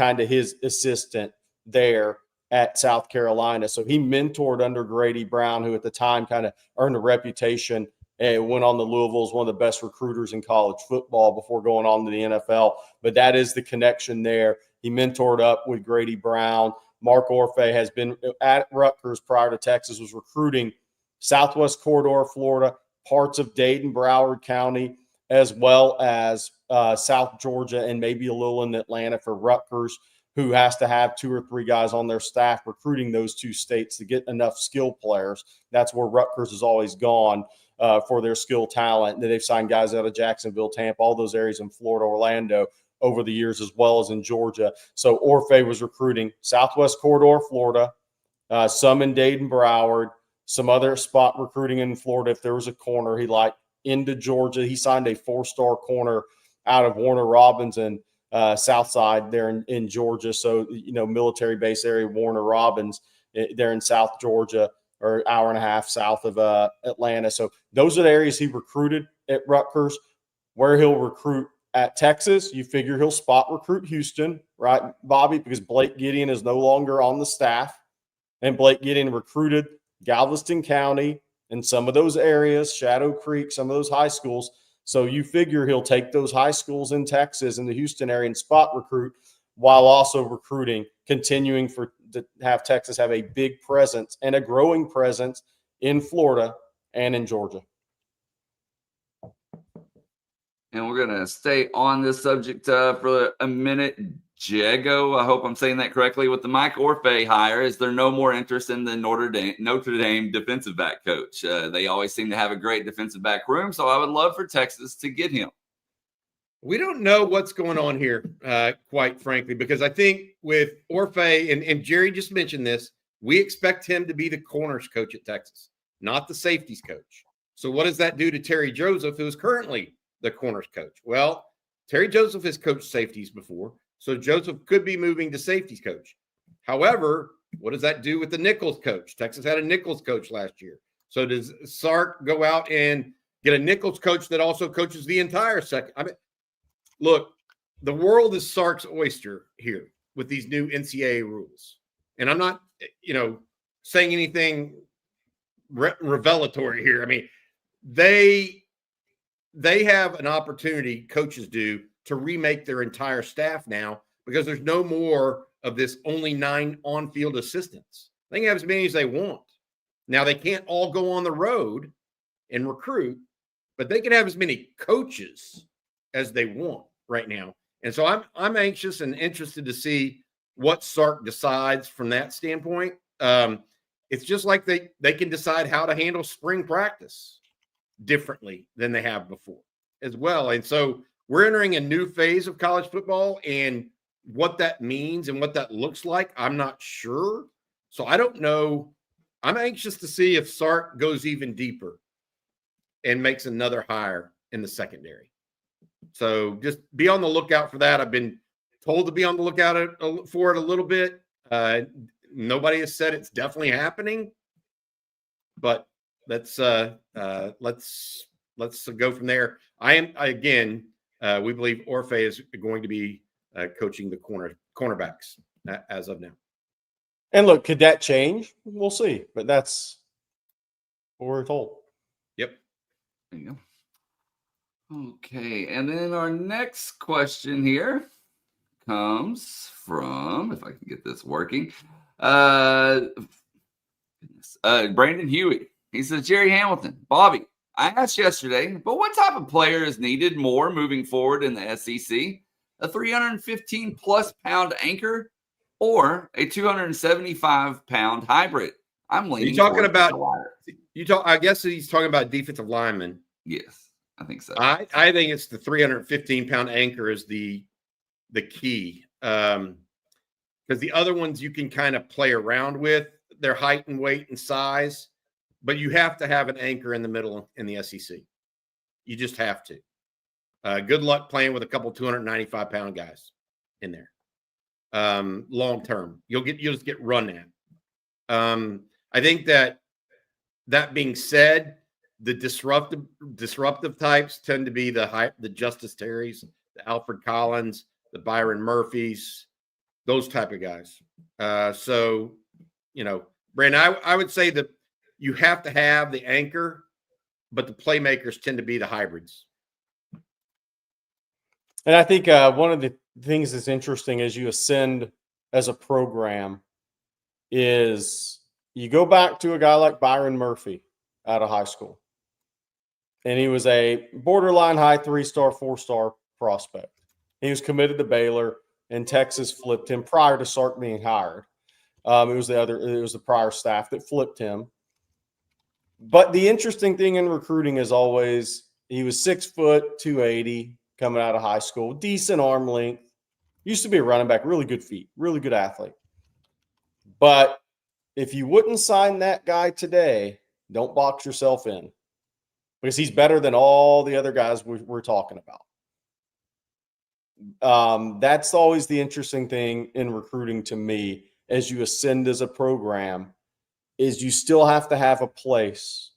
assistant there at South Carolina. So he mentored under Grady Brown, who at the time kind of earned a reputation and went on to Louisville as one of the best recruiters in college football before going on to the NFL. But that is the connection there. He mentored up with Grady Brown. Mark Orphey has been at Rutgers prior to Texas, was recruiting Southwest Corridor of Florida, parts of Dayton, Broward County, as well as South Georgia and maybe a little in Atlanta for Rutgers. who has to have 2 or 3 guys on their staff recruiting those 2 states to get enough skill players. That's where Rutgers has always gone for their skill talent. They've signed guys out of Jacksonville, Tampa, all those areas in Florida, Orlando over the years, as well as in Georgia. So Orphey was recruiting Southwest Corridor, Florida, some in Dayton, Broward, some other spot recruiting in Florida. If there was a corner he liked, into Georgia. He signed a 4-star corner out of Warner Robins and South Side there in Georgia. So, military base area, Warner Robins, there in South Georgia, or an hour and a half south of Atlanta. So those are the areas he recruited at Rutgers. Where he'll recruit at Texas, you figure he'll spot recruit Houston, right, Bobby, because Blake Gideon is no longer on the staff. And Blake Gideon recruited Galveston County and some of those areas, Shadow Creek, some of those high schools. So you figure he'll take those high schools in Texas and the Houston area and spot recruit, while also recruiting, continuing to have Texas have a big presence and a growing presence in Florida and in Georgia. And we're going to stay on this subject for a minute. Jago, I hope I'm saying that correctly, with the Mike Orphey hire, is there no more interest in the Notre Dame defensive back coach? They always seem to have a great defensive back room, so I would love for Texas to get him. We don't know what's going on here, quite frankly, because I think with Orphey, and Jerry just mentioned this, we expect him to be the corners coach at Texas, not the safeties coach. So what does that do to Terry Joseph, who is currently the corners coach? Well, Terry Joseph has coached safeties before, so Joseph could be moving to safeties coach. However, what does that do with the nickels coach? Texas had a nickels coach last year. So does Sark go out and get a nickels coach that also coaches the entire second? I mean, look, the world is Sark's oyster here with these new NCAA rules. And I'm not, saying anything revelatory here. I mean, they have an opportunity, coaches do, to remake their entire staff now, because there's no more of this only 9 on-field assistants. They can have as many as they want. Now, they can't all go on the road and recruit, but they can have as many coaches as they want right now. And so I'm anxious and interested to see what Sark decides from that standpoint. It's just like they can decide how to handle spring practice differently than they have before as well. And so we're entering a new phase of college football, and what that means and what that looks like, I'm not sure. So I don't know. I'm anxious to see if Sark goes even deeper and makes another hire in the secondary. So just be on the lookout for that. I've been told to be on the lookout for it a little bit. Nobody has said it's definitely happening, but let's go from there. We believe Orphey is going to be coaching the cornerbacks as of now. And look, could that change? We'll see, but that's what we're told. Yep. There you go. Okay, and then our next question here comes from, if I can get this working, Brandon Huey. He says, Jerry Hamilton, Bobby, I asked yesterday, but what type of player is needed more moving forward in the SEC? A 315-plus pound anchor or a 275-pound hybrid? I'm leaning. You're talking about I guess he's talking about defensive linemen. Yes, I think so. I think it's the 315-pound anchor is the key, because the other ones you can kind of play around with their height and weight and size, but you have to have an anchor in the middle in the SEC. You just have to. Good luck playing with a couple 295-pound guys in there. Long term, you'll just get run at. I think that being said, the disruptive types tend to be the Justice Terrys, the Alfred Collins, the Byron Murphys, those type of guys. Brandon, I would say that you have to have the anchor, but the playmakers tend to be the hybrids. And I think one of the things that's interesting as you ascend as a program is you go back to a guy like Byron Murphy out of high school. And he was a borderline high 3-star, 4-star prospect. He was committed to Baylor, and Texas flipped him prior to Sark being hired. It was the prior staff that flipped him. But the interesting thing in recruiting is always he was 6 foot, 280 coming out of high school, decent arm length. Used to be a running back, really good feet, really good athlete. But if you wouldn't sign that guy today, don't box yourself in because he's better than all the other guys we're talking about. That's always the interesting thing in recruiting to me as you ascend as a program is you still have to have a place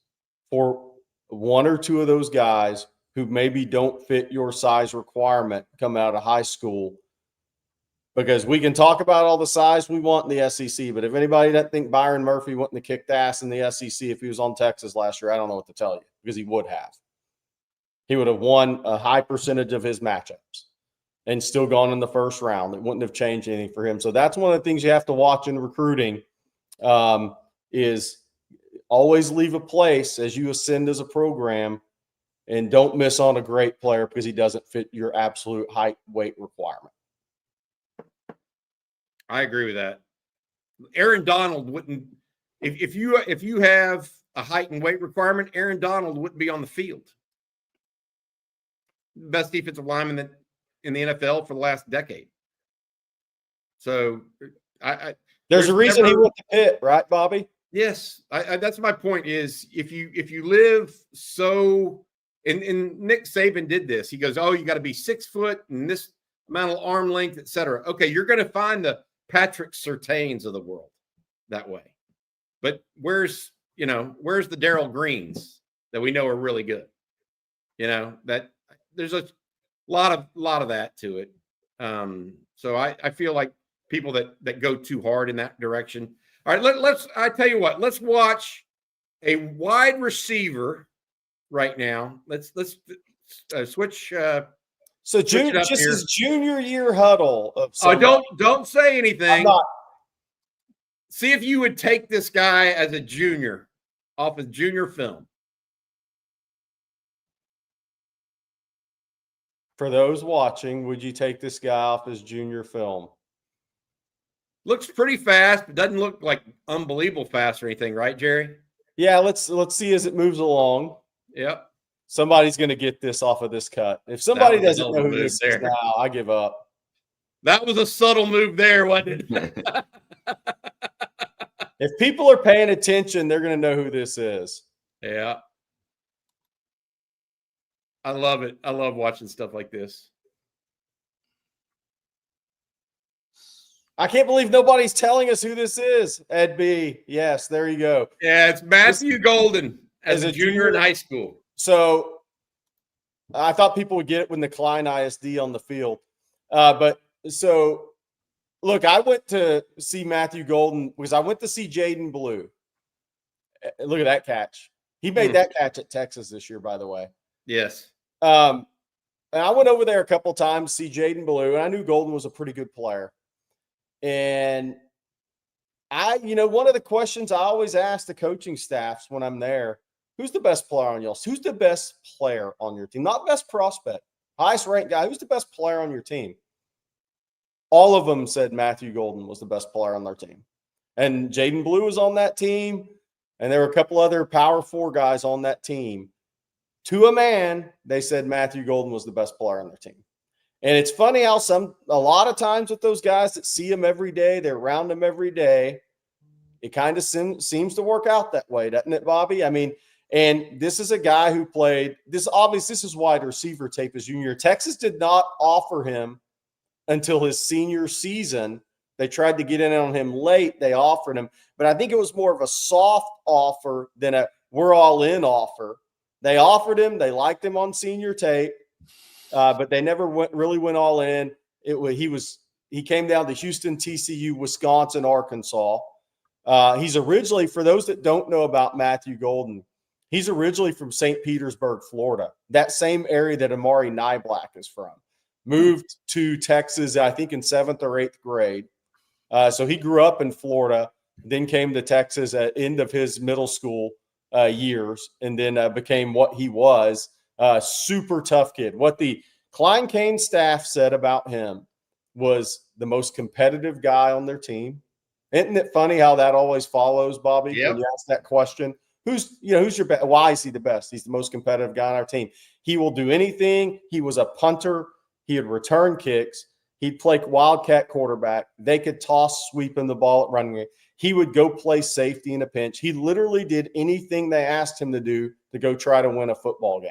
for one or two of those guys who maybe don't fit your size requirement coming out of high school. Because we can talk about all the size we want in the SEC, but if anybody doesn't think Byron Murphy wouldn't have kicked ass in the SEC if he was on Texas last year, I don't know what to tell you, because he would have. He would have won a high percentage of his matchups and still gone in the first round. It wouldn't have changed anything for him. So that's one of the things you have to watch in recruiting is always leave a place as you ascend as a program and don't miss on a great player because he doesn't fit your absolute height, weight requirement. I agree with that. Aaron Donald wouldn't if you have a height and weight requirement, Aaron Donald wouldn't be on the field. Best defensive lineman in the NFL for the last decade. So there's a reason he went to Pitt, right, Bobby? Yes, that's my point. Is if you live so, and Nick Saban did this. He goes, "Oh, you got to be 6 foot and this amount of arm length, etc." Okay, you're going to find the Patrick Surtains of the world that way. But where's the Darryl Greens that we know are really good? That there's a lot of that to it. So I feel like people that go too hard in that direction. All right, I tell you what, let's watch a wide receiver right now. Let's switch. So just his junior year huddle of don't say anything. See if you would take this guy as a junior off his junior film. For those watching, would you take this guy off his junior film? Looks pretty fast, but doesn't look like unbelievable fast or anything, right, Jerry? Yeah, let's see as it moves along. Yep. Somebody's going to get this off of this cut. If somebody doesn't know who this is now, I give up. That was a subtle move there, wasn't it? If people are paying attention, they're going to know who this is. Yeah. I love it. I love watching stuff like this. I can't believe nobody's telling us who this is, Ed B. Yes, there you go. Yeah, it's Matthew Golden as a junior in high school. So I thought people would get it when the Klein ISD on the field. But look, I went to see Matthew Golden because I went to see Jaden Blue. Look at that catch. He made that catch at Texas this year, by the way. Yes. And I went over there a couple of times to see Jaden Blue, and I knew Golden was a pretty good player. And one of the questions I always ask the coaching staffs when I'm there, who's the best player on y'all? Who's the best player on your team? Not best prospect, highest ranked guy. Who's the best player on your team? All of them said Matthew Golden was the best player on their team. And Jaden Blue was on that team, and there were a couple other Power 4 guys on that team. To a man, they said Matthew Golden was the best player on their team. And it's funny how a lot of times with those guys that see him every day, they're around him every day, it kind of seems to work out that way, doesn't it, Bobby? I mean, and this is a guy who played this. Obviously, this is wide receiver tape as junior. Texas did not offer him until his senior season. They tried to get in on him late. They offered him, but I think it was more of a soft offer than a we're all in offer. They offered him. They liked him on senior tape, but they never really went all in. He came down to Houston, TCU, Wisconsin, Arkansas. He's originally, for those that don't know about Matthew Golden, he's originally from St. Petersburg, Florida, that same area that Amari Nyblack is from. Moved to Texas, I think, in 7th or 8th grade. So he grew up in Florida, then came to Texas at end of his middle school years, and then became what he was. Super tough kid. What the Klein Kane staff said about him was the most competitive guy on their team. Isn't it funny how that always follows, Bobby? Yep. When you ask that question, who's your best? Why is he the best? He's the most competitive guy on our team. He will do anything. He was a punter. He would return kicks. He'd play wildcat quarterback. They could toss sweeping the ball at running it. He would go play safety in a pinch. He literally did anything they asked him to do to go try to win a football game.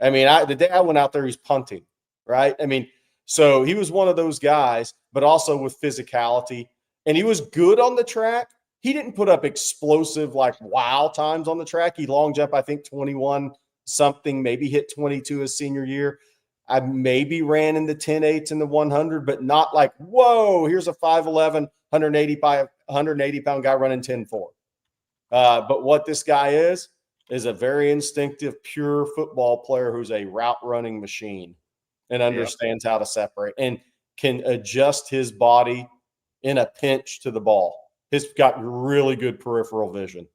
I mean, the day I went out there, he's punting, right? I mean, so he was one of those guys, but also with physicality. And he was good on the track. He didn't put up explosive, like, wow times on the track. He long jump, I think, 21 something, maybe hit 22 his senior year. I maybe ran in the 10.8s in the 100, but not like, whoa, here's a 5'11", 180-pound guy running 10.4. But what this guy is a very instinctive, pure football player who's a route-running machine and understands how to separate and can adjust his body in a pinch to the ball. He's got really good peripheral vision.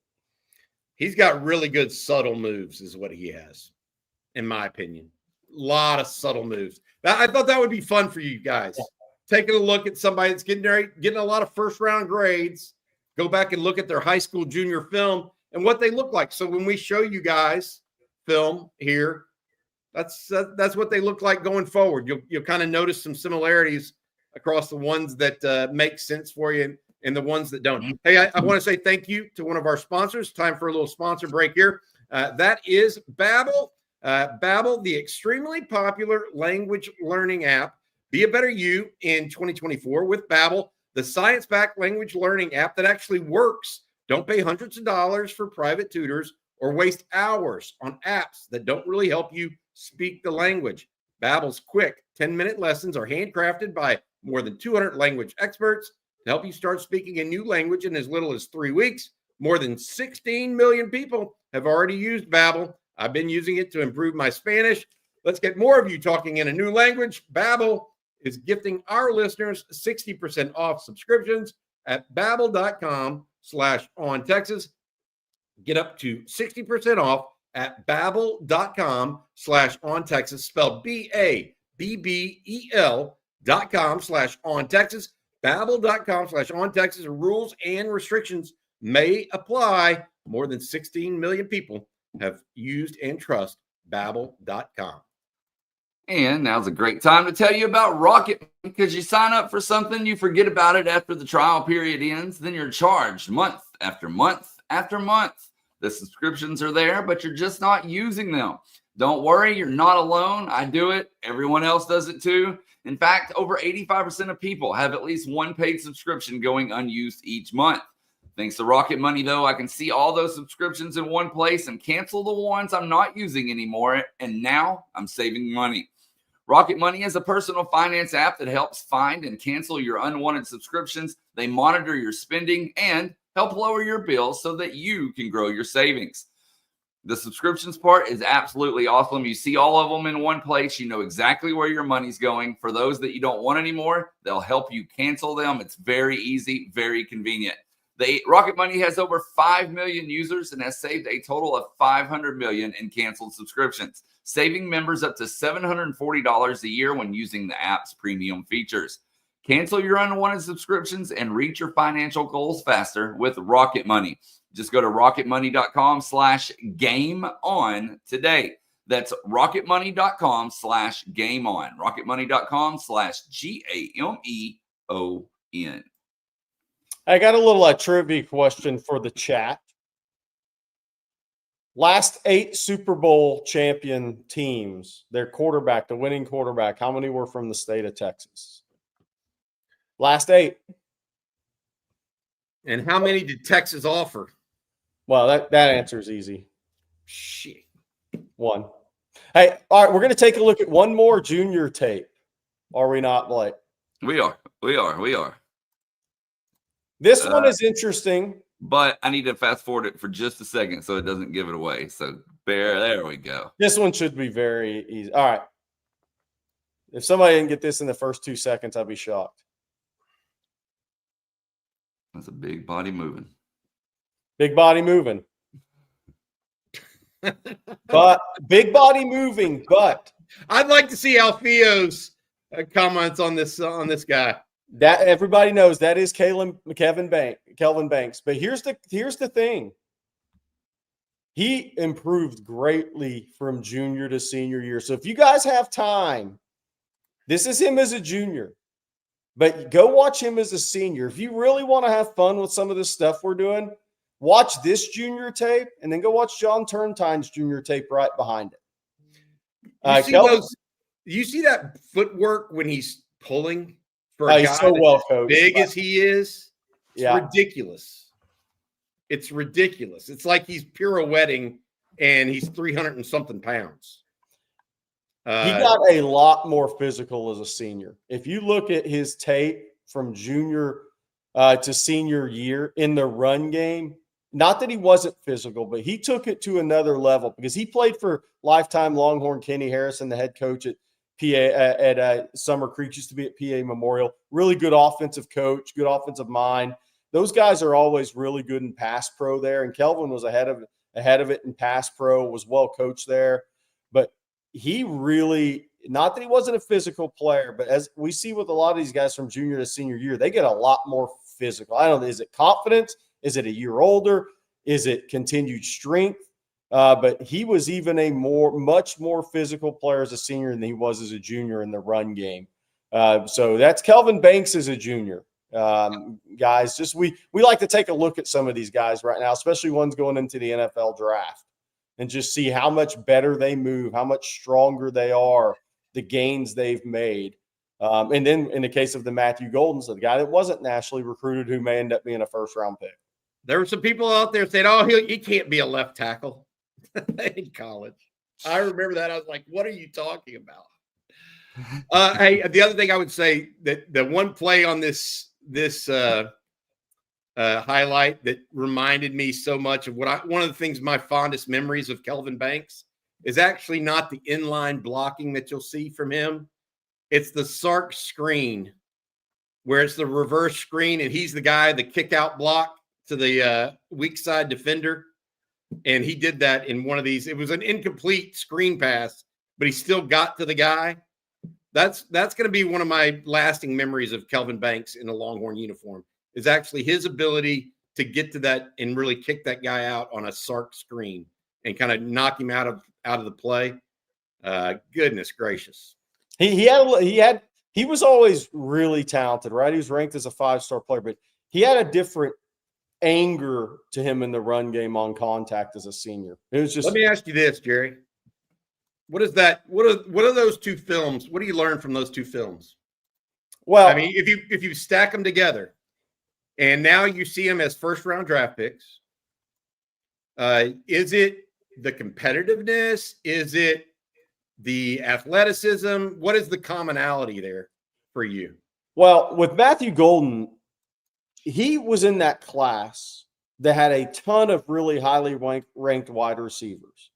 He's got really good subtle moves is what he has, in my opinion. A lot of subtle moves. I thought that would be fun for you guys. Taking a look at somebody that's getting a lot of first-round grades, go back and look at their high school junior film and what they look like. So when we show you guys film here, that's what they look like going forward. You'll kind of notice some similarities across the ones that make sense for you and the ones that don't. Hey, I want to say thank you to one of our sponsors. Time for a little sponsor break here. That is Babbel. Babbel, the extremely popular language learning app. Be a better you in 2024 with Babbel, the science-backed language learning app that actually works. Don't pay hundreds of dollars for private tutors or waste hours on apps that don't really help you speak the language. Babbel's quick 10-minute lessons are handcrafted by more than 200 language experts to help you start speaking a new language in as little as 3 weeks. More than 16 million people have already used Babbel. I've been using it to improve my Spanish. Let's get more of you talking in a new language. Babbel is gifting our listeners 60% off subscriptions at babbel.com/ontexas. Get up to 60% off at babbel.com/ontexas, spelled BABBEL.com/ontexas. Babbel.com/ontexas. Rules and restrictions may apply. More than 16 million people have used and trust Babbel.com. And now's a great time to tell you about Rocket, because you sign up for something, you forget about it after the trial period ends, then you're charged month after month after month. The subscriptions are there, but you're just not using them. Don't worry, you're not alone. I do it. Everyone else does it too. In fact, over 85% of people have at least one paid subscription going unused each month. Thanks to Rocket Money, though, I can see all those subscriptions in one place and cancel the ones I'm not using anymore, and now I'm saving money. Rocket Money is a personal finance app that helps find and cancel your unwanted subscriptions. They monitor your spending and help lower your bills so that you can grow your savings. The subscriptions part is absolutely awesome. You see all of them in one place. You know exactly where your money's going. For those that you don't want anymore, they'll help you cancel them. It's very easy, very convenient. Rocket Money has over 5 million users and has saved a total of $500 million in canceled subscriptions, saving members up to $740 a year when using the app's premium features. Cancel your unwanted subscriptions and reach your financial goals faster with Rocket Money. Just go to rocketmoney.com/gameon today. That's rocketmoney.com/gameon. rocketmoney.com/GAMEON. I got a little trivia question for the chat. Last 8 Super Bowl champion teams, their quarterback, the winning quarterback, how many were from the state of Texas? Last 8. And how many did Texas offer? Well, that answer is easy. Shit. 1. Hey, all right, we're going to take a look at one more junior tape. Are we not, Blake? We are. This one is interesting. But I need to fast forward it for just a second so it doesn't give it away. So there we go. This one should be very easy. All right. If somebody didn't get this in the first 2 seconds, I'd be shocked. That's a big body moving. Big body moving. But big body moving, but I'd like to see Alfio's comments on this guy. That everybody knows that is Kelvin Banks. But here's the thing. He improved greatly from junior to senior year. So if you guys have time, this is him as a junior. But go watch him as a senior. If you really want to have fun with some of this stuff we're doing, watch this junior tape and then go watch John Turntine's junior tape right behind it. You see that footwork when he's pulling for a guy he's so well coached. Big as he is? It's yeah. ridiculous. It's ridiculous. It's like he's pirouetting and he's 300 and something pounds. He got a lot more physical as a senior. If you look at his tape from junior to senior year in the run game, not that he wasn't physical, but he took it to another level because he played for lifetime Longhorn Kenny Harrison, the head coach at PA at Summer Creek, used to be at PA Memorial. Really good offensive coach, good offensive mind. Those guys are always really good in pass pro there, and Kelvin was ahead of it in pass pro, was well coached there. But he really, not that he wasn't a physical player, but as we see with a lot of these guys from junior to senior year, they get a lot more physical. I don't know, is it confidence? Is it a year older? Is it continued strength? But he was even a much more physical player as a senior than he was as a junior in the run game. So that's Kelvin Banks as a junior. Guys, just we like to take a look at some of these guys right now, especially ones going into the NFL draft, and just see how much better they move, how much stronger they are, the gains they've made. And then in the case of the Matthew Goldens, the guy that wasn't nationally recruited who may end up being a first-round pick. There were some people out there saying, oh, he can't be a left tackle in college. I remember that. I was like, what are you talking about? Hey, the other thing I would say, that the one play on this highlight that reminded me so much of one of the things, my fondest memories of Kelvin Banks is actually not the inline blocking that you'll see from him. It's the Sark screen, where it's the reverse screen and he's the guy, the kick out block to the weak side defender. And he did that in one of these. It was an incomplete screen pass, but he still got to the guy. That's going to be one of my lasting memories of Kelvin Banks in a Longhorn uniform, is actually his ability to get to that and really kick that guy out on a Sark screen and kind of knock him out of the play. Goodness gracious. He was always really talented, right? He was ranked as a 5-star player, but he had a different anger to him in the run game on contact as a senior. It was just. Let me ask you this, Jerry. What is that? What are those two films? What do you learn from those two films? Well, I mean, if you stack them together, and now you see them as first-round draft picks, is it the competitiveness? Is it the athleticism? What is the commonality there for you? Well, with Matthew Golden, he was in that class that had a ton of really highly ranked wide receivers.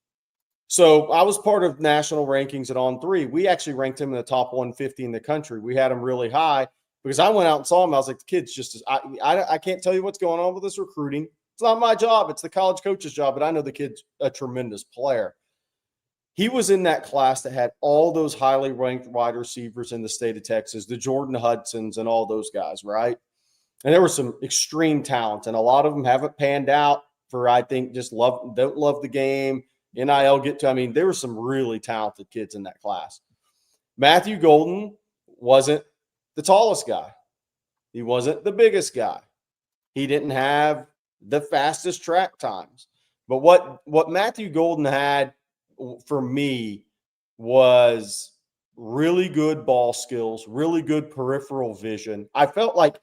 So I was part of national rankings at On3. We actually ranked him in the top 150 in the country. We had him really high because I went out and saw him. I was like, the kid's just I can't tell you what's going on with this recruiting. It's not my job. It's the college coach's job, but I know the kid's a tremendous player. He was in that class that had all those highly ranked wide receivers in the state of Texas, the Jordan Hudsons and all those guys, right? And there was some extreme talent, and a lot of them haven't panned out for, I think, just don't love the game. NIL there were some really talented kids in that class. Matthew Golden wasn't the tallest guy. He wasn't the biggest guy. He didn't have the fastest track times. But what Matthew Golden had for me was really good ball skills, really good peripheral vision. I felt like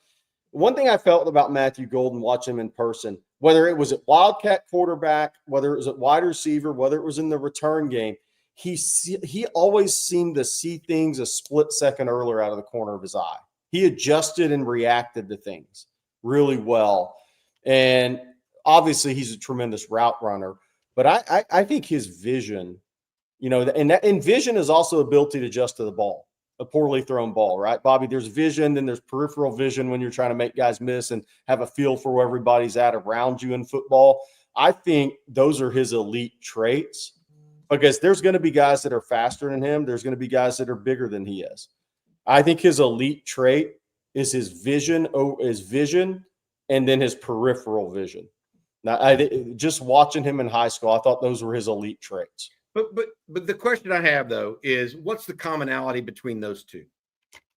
one thing I felt about Matthew Golden, watching him in person, whether it was at Wildcat quarterback, whether it was at wide receiver, whether it was in the return game, he always seemed to see things a split second earlier out of the corner of his eye. He adjusted and reacted to things really well. And obviously he's a tremendous route runner, but I think his vision, and vision is also ability to adjust to the ball. A poorly thrown ball, right, Bobby? There's vision, then there's peripheral vision when you're trying to make guys miss and have a feel for where everybody's at around you in football. I think those are his elite traits because there's going to be guys that are faster than him. There's going to be guys that are bigger than he is. I think his elite trait is his vision, and then his peripheral vision. Now, just watching him in high school, I thought those were his elite traits. But the question I have though is, what's the commonality between those two?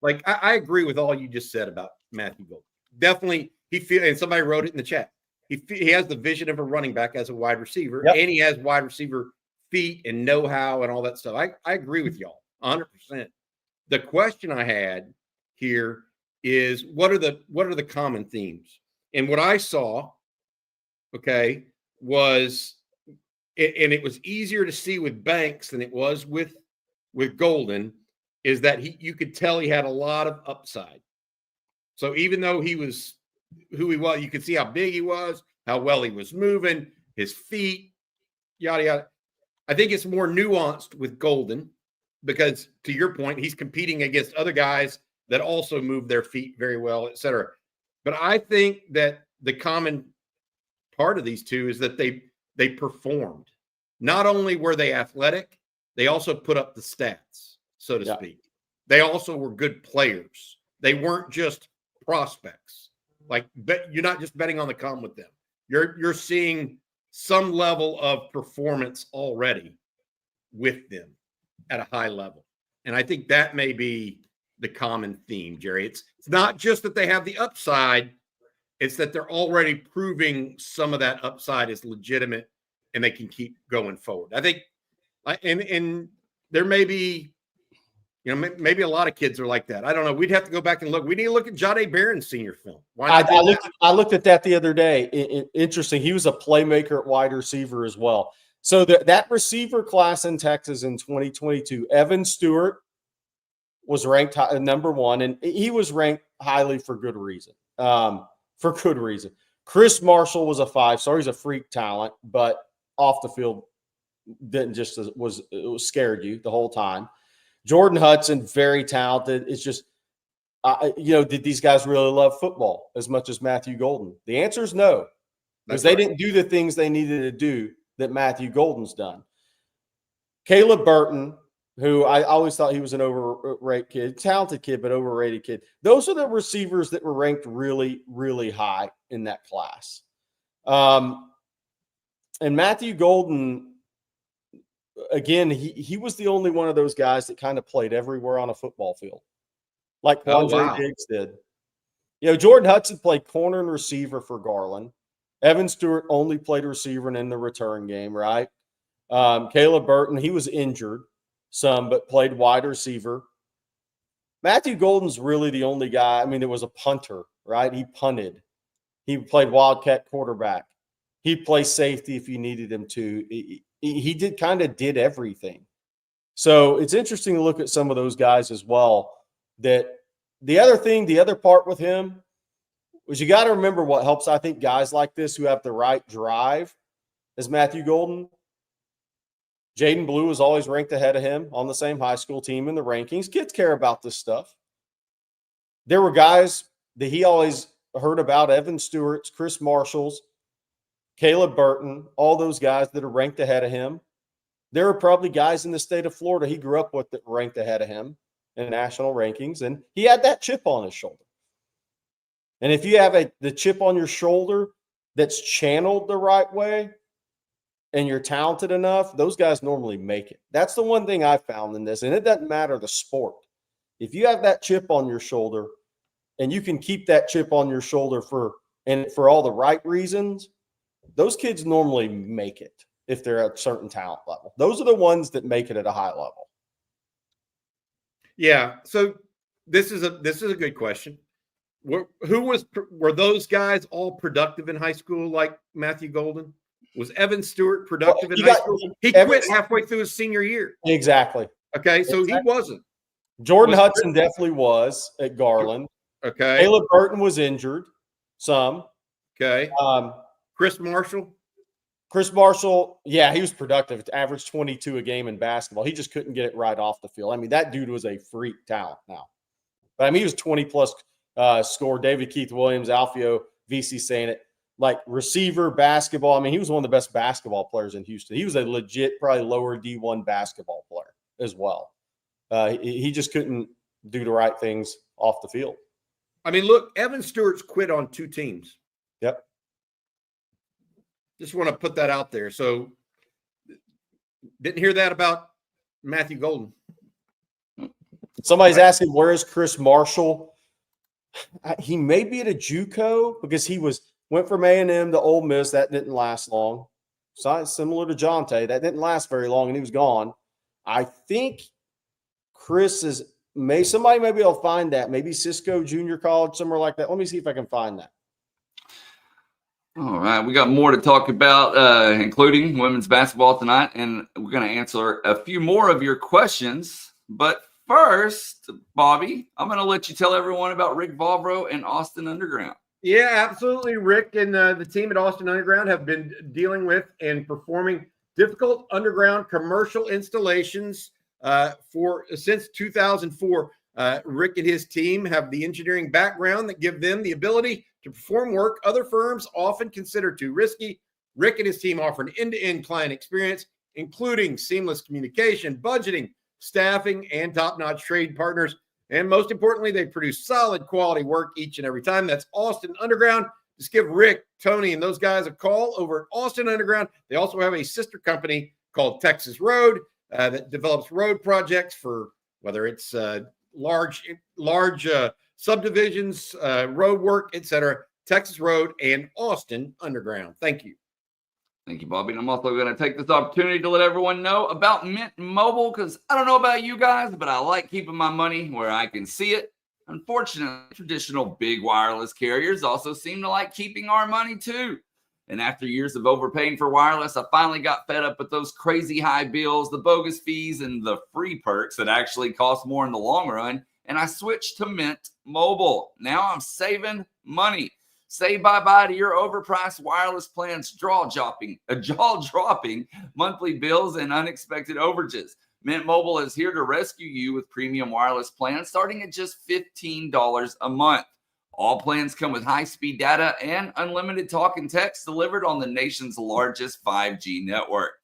Like, I agree with all you just said about Matthew Golden. Definitely, and somebody wrote it in the chat. He has the vision of a running back as a wide receiver, Yep. and he has wide receiver feet and know-how and all that stuff. I agree with y'all 100%. The question I had here is, what are the common themes? And what I saw, okay, was, and it was easier to see with Banks than it was with Golden, is that you could tell he had a lot of upside. So even though he was who he was, you could see how big he was, how well he was moving, his feet, yada, yada. I think it's more nuanced with Golden because, to your point, he's competing against other guys that also move their feet very well, et cetera. But I think that the common part of these two is that they performed. Not only were they athletic, they also put up the stats, so to speak. They also were good players. They weren't just prospects. Like, you're not just betting on the come with them. You're seeing some level of performance already with them at a high level. And I think that may be the common theme, Jerry. It's not just that they have the upside, it's that they're already proving some of that upside is legitimate and they can keep going forward. I think, and there may be, maybe a lot of kids are like that. I don't know. We'd have to go back and look. We need to look at Jahdae Barron's senior film. I looked at that the other day. Interesting. He was a playmaker at wide receiver as well. So that receiver class in Texas in 2022, Evan Stewart was ranked number 1, and he was ranked highly for good reason. Chris Marshall was a 5-star. He's a freak talent, but off the field it scared you the whole time. Jordan Hudson, very talented. It's just, did these guys really love football as much as Matthew Golden? The answer is no, because they didn't do the things they needed to do that Matthew Golden's done. Caleb Burton, who I always thought he was an overrated kid, talented kid, but overrated kid. Those are the receivers that were ranked really, really high in that class. And Matthew Golden, again, he was the only one of those guys that kind of played everywhere on a football field, like Quandre Diggs did. Jordan Hudson played corner and receiver for Garland. Evan Stewart only played receiver and in the return game, right? Caleb Burton, he was injured some, but played wide receiver. Matthew Golden's really the only guy. I mean, there was a punter, right? He punted. He played wildcat quarterback. He'd play safety if you needed him to. He did everything. So it's interesting to look at some of those guys as well. That the other part with him was, you got to remember what helps, I think, guys like this who have the right drive as Matthew Golden. Jaden Blue is always ranked ahead of him on the same high school team in the rankings. Kids care about this stuff. There were guys that he always heard about, Evan Stewart's, Chris Marshall's, Caleb Burton, all those guys that are ranked ahead of him. There are probably guys in the state of Florida he grew up with that ranked ahead of him in national rankings, and he had that chip on his shoulder. And if you have the chip on your shoulder that's channeled the right way and you're talented enough, those guys normally make it. That's the one thing I found in this, and it doesn't matter the sport. If you have that chip on your shoulder and you can keep that chip on your shoulder for all the right reasons, those kids normally make it if they're at a certain talent level. Those are the ones that make it at a high level. Yeah. So this is a good question. Were those guys all productive in high school like Matthew Golden? Was Evan Stewart productive in high school? He quit halfway through his senior year. Exactly. Okay, so he wasn't. Jordan Hudson definitely was at Garland. Okay. Caleb Burton was injured some. Okay. Chris Marshall, yeah, he was productive. Averaged 22 a game in basketball. He just couldn't get it right off the field. I mean, that dude was a freak talent now. But I mean, he was 20-plus score. David Keith Williams, Alfio, VC saying it. Like receiver, basketball. I mean, he was one of the best basketball players in Houston. He was a legit, probably lower D1 basketball player as well. He just couldn't do the right things off the field. I mean, look, Evan Stewart's quit on 2 teams. Yep. Just want to put that out there. So didn't hear that about Matthew Golden. Somebody's asking, where is Chris Marshall? He may be at a JUCO because he went from A&M to Ole Miss. That didn't last long. So similar to Jonte, that didn't last very long, and he was gone. I think Chris somebody may be able to find that. Maybe Cisco Junior College, somewhere like that. Let me see if I can find that. All right, we got more to talk about, including women's basketball tonight, and we're going to answer a few more of your questions. But first, Bobby, I'm going to let you tell everyone about Rick Vavro and Austin Underground. Yeah, absolutely. Rick and the team at Austin Underground have been dealing with and performing difficult underground commercial installations since 2004. Rick and his team have the engineering background that give them the ability to perform work other firms often consider too risky. Rick and his team offer an end-to-end client experience, including seamless communication, budgeting, staffing, and top-notch trade partners. And most importantly, they produce solid quality work each and every time. That's Austin Underground. Just give Rick, Tony, and those guys a call over at Austin Underground. They also have a sister company called Texas Road that develops road projects for whether it's large subdivisions, road work, etc. Texas Road and Austin Underground. Thank you. Thank you, Bobby. And I'm also going to take this opportunity to let everyone know about Mint Mobile, because I don't know about you guys, but I like keeping my money where I can see it. Unfortunately, traditional big wireless carriers also seem to like keeping our money too. And after years of overpaying for wireless, I finally got fed up with those crazy high bills, the bogus fees, and the free perks that actually cost more in the long run. And I switched to Mint Mobile. Now I'm saving money. Say bye-bye to your overpriced wireless plans, jaw-dropping monthly bills and unexpected overages. Mint Mobile is here to rescue you with premium wireless plans starting at just $15 a month. All plans come with high-speed data and unlimited talk and text delivered on the nation's largest 5G network.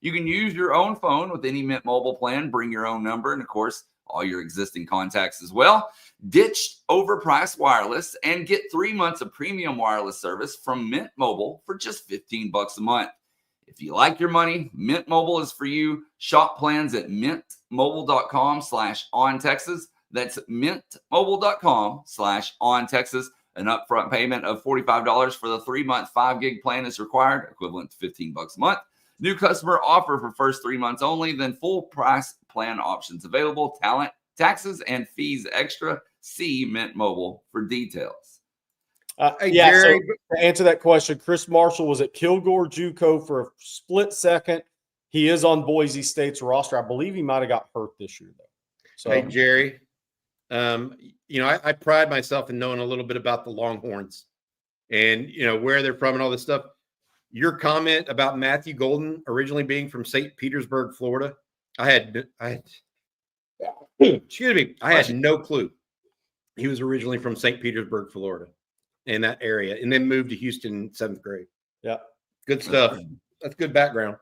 You can use your own phone with any Mint Mobile plan, bring your own number, and of course, all your existing contacts as well. Ditch overpriced wireless and get 3 months of premium wireless service from Mint Mobile for just $15 a month. If you like your money, Mint Mobile is for you. Shop plans at mintmobile.com/ontexas. That's mintmobile.com/ontexas. An upfront payment of $45 for the 3-month 5-gig plan is required, equivalent to $15 a month. New customer offer for first 3 months only, then full price plan options available. Talent, taxes, and fees extra. See Mint Mobile for details. Jerry, so to answer that question, Chris Marshall was at Kilgore JUCO for a split second. He is on Boise State's roster. I believe he might have got hurt this year, though. So, hey, Jerry, I pride myself in knowing a little bit about the Longhorns and, where they're from and all this stuff. Your comment about Matthew Golden originally being from St. Petersburg, Florida, I had no clue. He was originally from St. Petersburg, Florida, in that area, and then moved to Houston in 7th grade. Yeah. Good stuff. That's good background.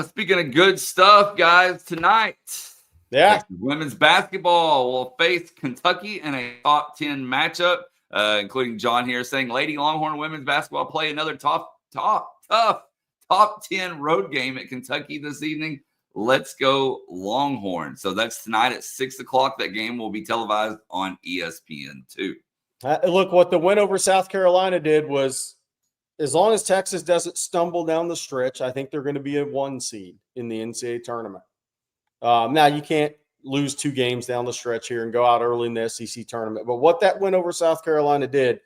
Speaking of good stuff, guys, tonight, women's basketball will face Kentucky in a top 10 matchup, including John here saying Lady Longhorn women's basketball play another tough top 10 road game at Kentucky this evening. Let's go Longhorn. So that's tonight at 6 o'clock. That game will be televised on ESPN2. Look, what the win over South Carolina did was, as long as Texas doesn't stumble down the stretch, I think they're going to be a 1 seed in the NCAA tournament. Now, you can't lose 2 games down the stretch here and go out early in the SEC tournament. But what that win over South Carolina did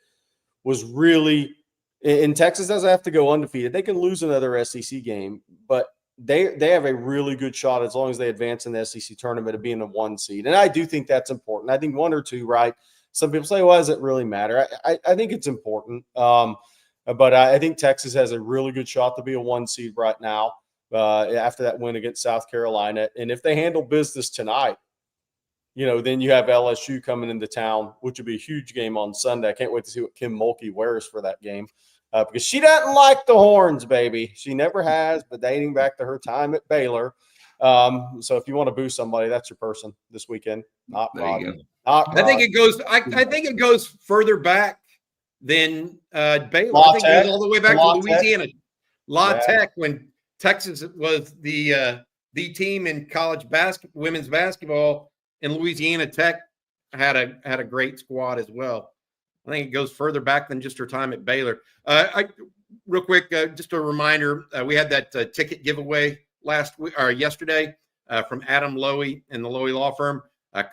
was really – and Texas doesn't have to go undefeated. They can lose another SEC game, but they have a really good shot as long as they advance in the SEC tournament of being a 1 seed. And I do think that's important. I think 1 or 2, right? Some people say, why does it really matter? I think it's important. But I think Texas has a really good shot to be a 1 seed right now after that win against South Carolina. And if they handle business tonight, then you have LSU coming into town, which would be a huge game on Sunday. I can't wait to see what Kim Mulkey wears for that game because she doesn't like the Horns, baby. She never has, but dating back to her time at Baylor. So if you want to boo somebody, that's your person this weekend. Not There you Rod. go. Not I think Rod. it goes. I think it goes further back than Baylor. La I think it Tech. goes all the way back to La Tech. Louisiana. La Yeah. Tech, when Texas was the team in college women's basketball, and Louisiana Tech had a great squad as well. I think it goes further back than just her time at Baylor. Real quick, just a reminder: we had that ticket giveaway yesterday from Adam Lowy and the Lowy Law Firm.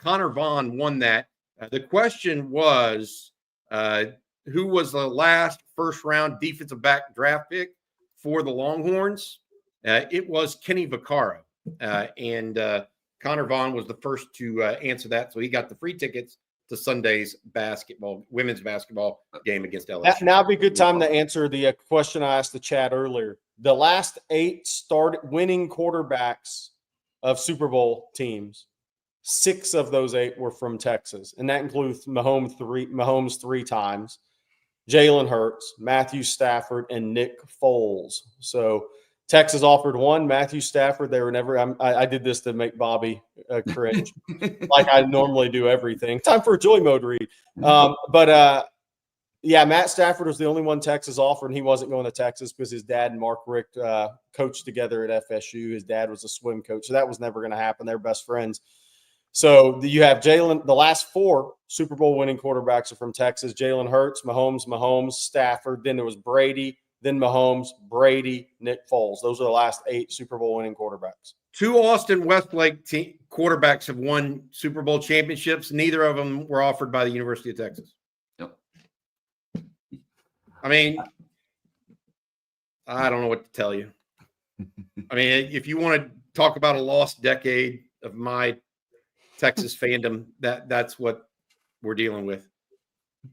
Connor Vaughn won that. The question was, who was the last first-round defensive back draft pick for the Longhorns? It was Kenny Vaccaro, and Connor Vaughn was the first to answer that, so he got the free tickets to Sunday's women's basketball game against LSU. Now would be a good time to answer the question I asked the chat earlier. The last 8 winning quarterbacks of Super Bowl teams, 6 of those 8 were from Texas, and that includes Mahomes 3 times, Jalen Hurts, Matthew Stafford, and Nick Foles. So Texas offered 1, Matthew Stafford. They were never. I did this to make Bobby cringe, like I normally do everything. Time for a joy mode read. Yeah, Matt Stafford was the only one Texas offered, and he wasn't going to Texas because his dad and Mark Richt coached together at FSU. His dad was a swim coach, so that was never going to happen. They're best friends. So you have Jalen. The last 4 Super Bowl winning quarterbacks are from Texas: Jalen Hurts, Mahomes, Stafford. Then there was Brady, then Mahomes, Brady, Nick Foles. Those are the last 8 Super Bowl winning quarterbacks. 2 Austin Westlake quarterbacks have won Super Bowl championships. Neither of them were offered by the University of Texas. Yep. I mean, I don't know what to tell you. I mean, if you want to talk about a lost decade of my Texas fandom, that's what we're dealing with.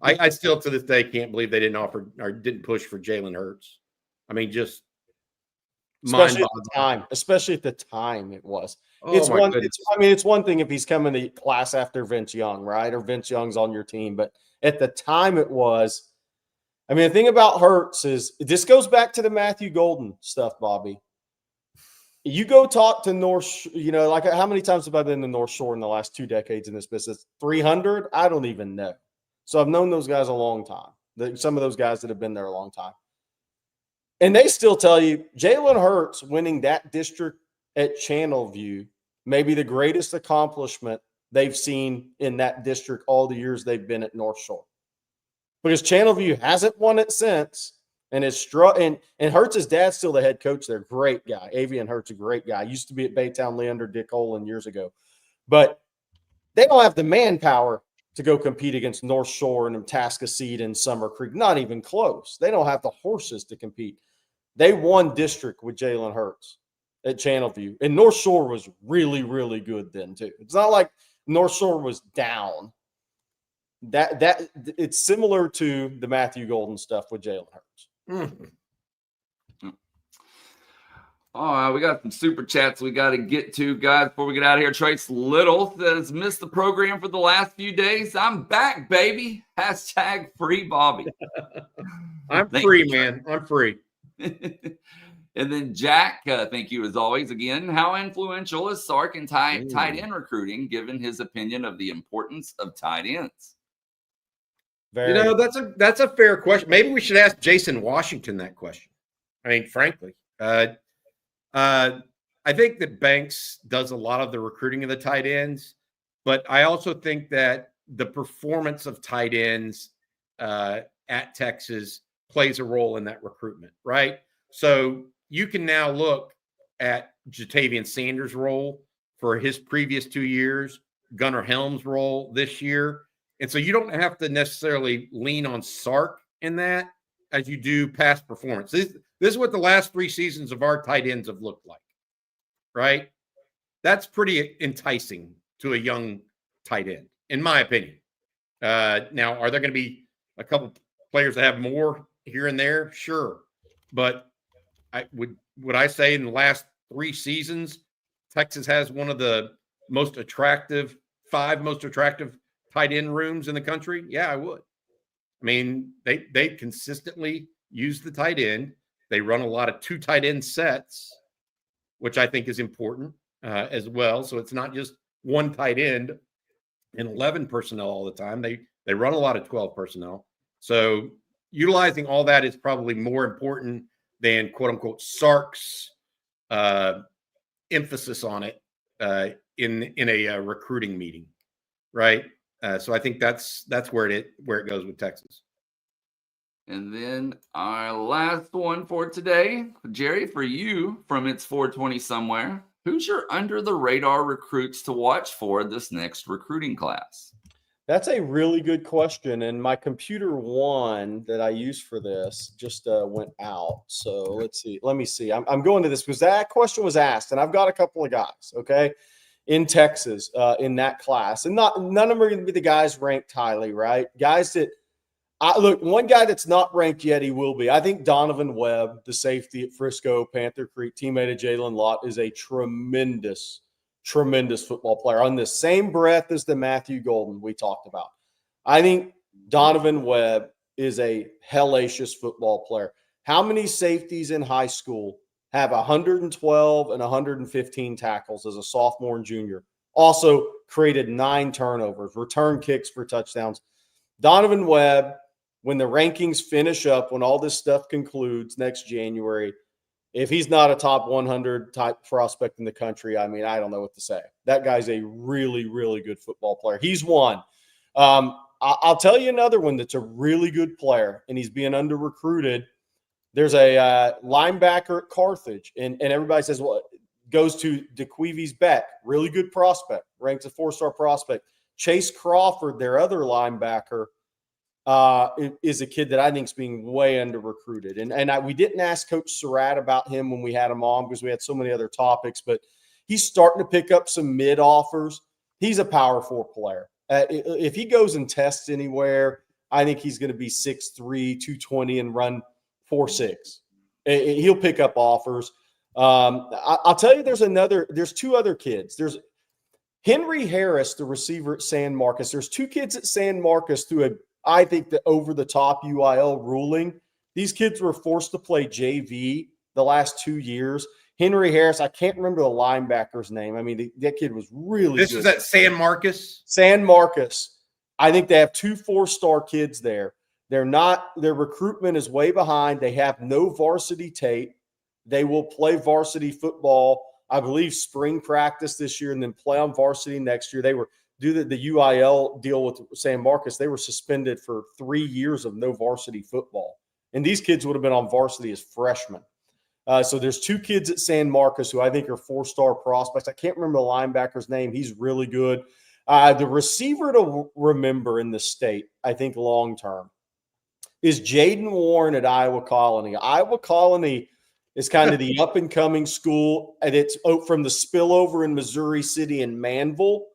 I still to this day can't believe they didn't offer or didn't push for Jalen Hurts. I mean, just especially at the time. Especially at the time, it was. It's one thing if he's coming to class after Vince Young, right? Or Vince Young's on your team, but at the time, it was. I mean, the thing about Hurts is this goes back to the Matthew Golden stuff, Bobby. You go talk to North, like how many times have I been to North Shore in the last 2 decades in this business? 300? I don't even know. So I've known those guys a long time. Some of those guys that have been there a long time. And they still tell you Jalen Hurts winning that district at Channelview may be the greatest accomplishment they've seen in that district all the years they've been at North Shore. Because Channelview hasn't won it since. And Hurts' dad's still the head coach there. Great guy. Avian Hurts, a great guy. Used to be at Baytown Leander Dick Olin years ago. But they don't have the manpower to go compete against North Shore and Tascasita and Summer Creek. Not even close. They don't have the horses to compete. They won district with Jalen Hurts at Channelview. And North Shore was really, really good then, too. It's not like North Shore was down. That it's similar to the Matthew Golden stuff with Jalen Hurts. Mm-hmm. All right, we got some super chats we got to get to, guys, before we get out of here. Trace Little has missed the program for the last few days. I'm back, baby. Hashtag free Bobby. I'm free, man. I'm free. And then Jack, thank you as always. Again, how influential is Sark in tight end recruiting, given his opinion of the importance of tight ends? That's a fair question. Maybe we should ask Jason Washington that question. I mean, frankly, I think that Banks does a lot of the recruiting of the tight ends, but I also think that the performance of tight ends at Texas plays a role in that recruitment, right? So you can now look at Jatavian Sanders' role for his previous 2 years, Gunnar Helms' role this year. And so you don't have to necessarily lean on Sark in that as you do past performance. This is what the last 3 seasons of our tight ends have looked like, right? That's pretty enticing to a young tight end, in my opinion. Now, are there going to be a couple players that have more here and there? Sure. But would I say in the last 3 seasons, Texas has one of the most attractive, 5 most attractive tight end rooms in the country? Yeah, I would. I mean, they consistently use the tight end. They run a lot of 2 tight end sets, which I think is important. as well. So it's not just one tight end and 11 personnel all the time. They run a lot of 12 personnel. So utilizing all that is probably more important than quote unquote Sark's emphasis on it in a recruiting meeting, right? So I think that's where it goes with Texas. And then our last one for today, Jerry, for you from It's 420 Somewhere, who's your under the radar recruits to watch for this next recruiting class? That's a really good question. And my computer one that I use for this just went out. So let's see. Let me see. I'm going to this because that question was asked, and I've got a couple of guys, okay, in Texas in that class. And none of them are going to be the guys ranked highly, right? Guys that look, one guy that's not ranked yet, he will be. I think Donovan Webb, the safety at Frisco, Panther Creek, teammate of Jalen Lott, is a tremendous football player on the same breath as the Matthew Golden we talked about. I think Donovan Webb is a hellacious football player. How many safeties in high school have 112 and 115 tackles as a sophomore and junior? Also created 9 turnovers, return kicks for touchdowns. Donovan Webb, when the rankings finish up, when all this stuff concludes next January, if he's not a top 100 type prospect in the country, I mean, I don't know what to say. That guy's a really, really good football player. He's one. I'll tell you another one that's a really good player, and he's being under-recruited. There's a linebacker at Carthage, and everybody says, well, goes to DeQueevy's Beck, really good prospect, ranks a 4-star prospect. Chase Crawford, their other linebacker, is a kid that I think is being way under recruited. And we didn't ask Coach Surratt about him when we had him on because we had so many other topics, but he's starting to pick up some mid offers. He's a Power 4 player. If he goes and tests anywhere, I think he's going to be 6'3", 220 and run 4.6. He'll pick up offers. I'll tell you, there's 2 other kids. There's Henry Harris, the receiver at San Marcos. There's 2 kids at San Marcos through I think the over-the-top UIL ruling. These kids were forced to play JV the last 2 years. Henry Harris, I can't remember the linebacker's name. I mean, that kid was really good. This is at San Marcos? San Marcos. I think they have 2 4-star kids there. Their recruitment is way behind. They have no varsity tape. They will play varsity football, I believe, spring practice this year and then play on varsity next year. They were due to the UIL deal with San Marcos, they were suspended for 3 years of no varsity football. And these kids would have been on varsity as freshmen. So there's 2 kids at San Marcos who I think are 4-star prospects. I can't remember the linebacker's name. He's really good. The receiver to remember in the state, I think long-term, is Jaden Warren at Iowa Colony. Iowa Colony is kind of the up-and-coming school, and it's from the spillover in Missouri City and Manville.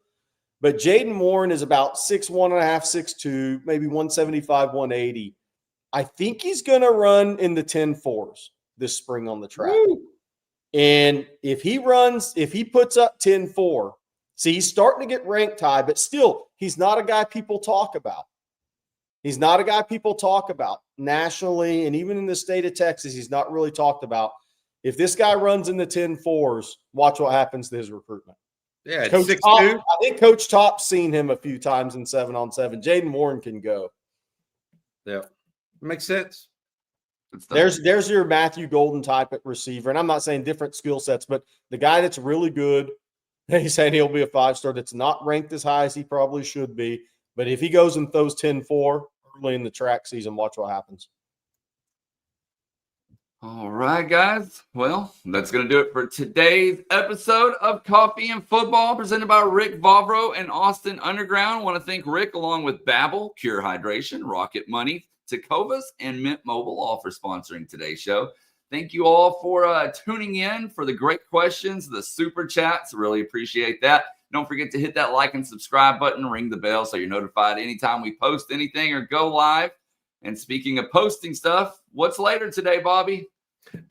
But Jaden Warren is about 6'1.5", 6'2", maybe 175, 180. I think he's going to run in the 10.4s this spring on the track. Woo! And if he puts up 10.4, see, he's starting to get ranked high, but still, he's not a guy people talk about. He's not a guy people talk about nationally, and even in the state of Texas, he's not really talked about. If this guy runs in the 10.4s, watch what happens to his recruitment. Yeah, Coach 6'2". I think Coach Top's seen him a few times in 7-on-7. Jaden Warren can go. Yeah, makes sense. There's your Matthew Golden type at receiver, and I'm not saying different skill sets, but the guy that's really good, he's saying he'll be a 5-star that's not ranked as high as he probably should be. But if he goes and throws 10.4 early in the track season, watch what happens. All right, guys. Well, that's going to do it for today's episode of Coffee and Football presented by Rick Vavro and Austin Underground. I want to thank Rick along with Babbel, Cure Hydration, Rocket Money, Tecovas, and Mint Mobile all for sponsoring today's show. Thank you all for tuning in, for the great questions, the super chats. Really appreciate that. Don't forget to hit that like and subscribe button, ring the bell so you're notified anytime we post anything or go live. And speaking of posting stuff, what's later today, Bobby?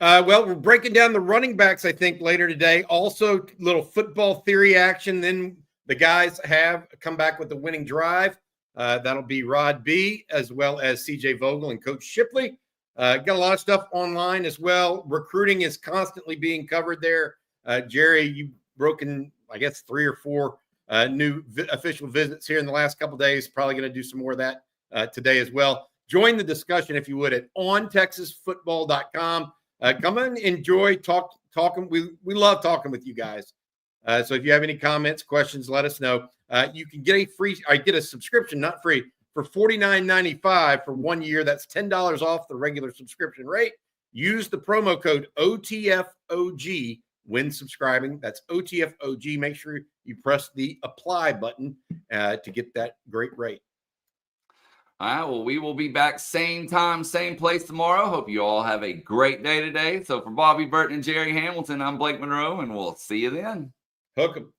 Well, we're breaking down the running backs, I think, later today. Also, little football theory action. Then the guys have come back with the winning drive. That'll be Rod B, as well as CJ Vogel and Coach Shipley. Got a lot of stuff online as well. Recruiting is constantly being covered there. Jerry, you've broken, I guess, 3 or 4 new official visits here in the last couple of days. Probably going to do some more of that today as well. Join the discussion, if you would, at ontexasfootball.com. Come and enjoy talking. We love talking with you guys. So if you have any comments, questions, let us know. You can get a subscription, not free, for $49.95 for 1 year. That's $10 off the regular subscription rate. Use the promo code OTFOG when subscribing. That's OTFOG. Make sure you press the apply button to get that great rate. All right, well, we will be back same time, same place tomorrow. Hope you all have a great day today. So for Bobby Burton and Jerry Hamilton, I'm Blake Monroe, and we'll see you then. Hook 'em.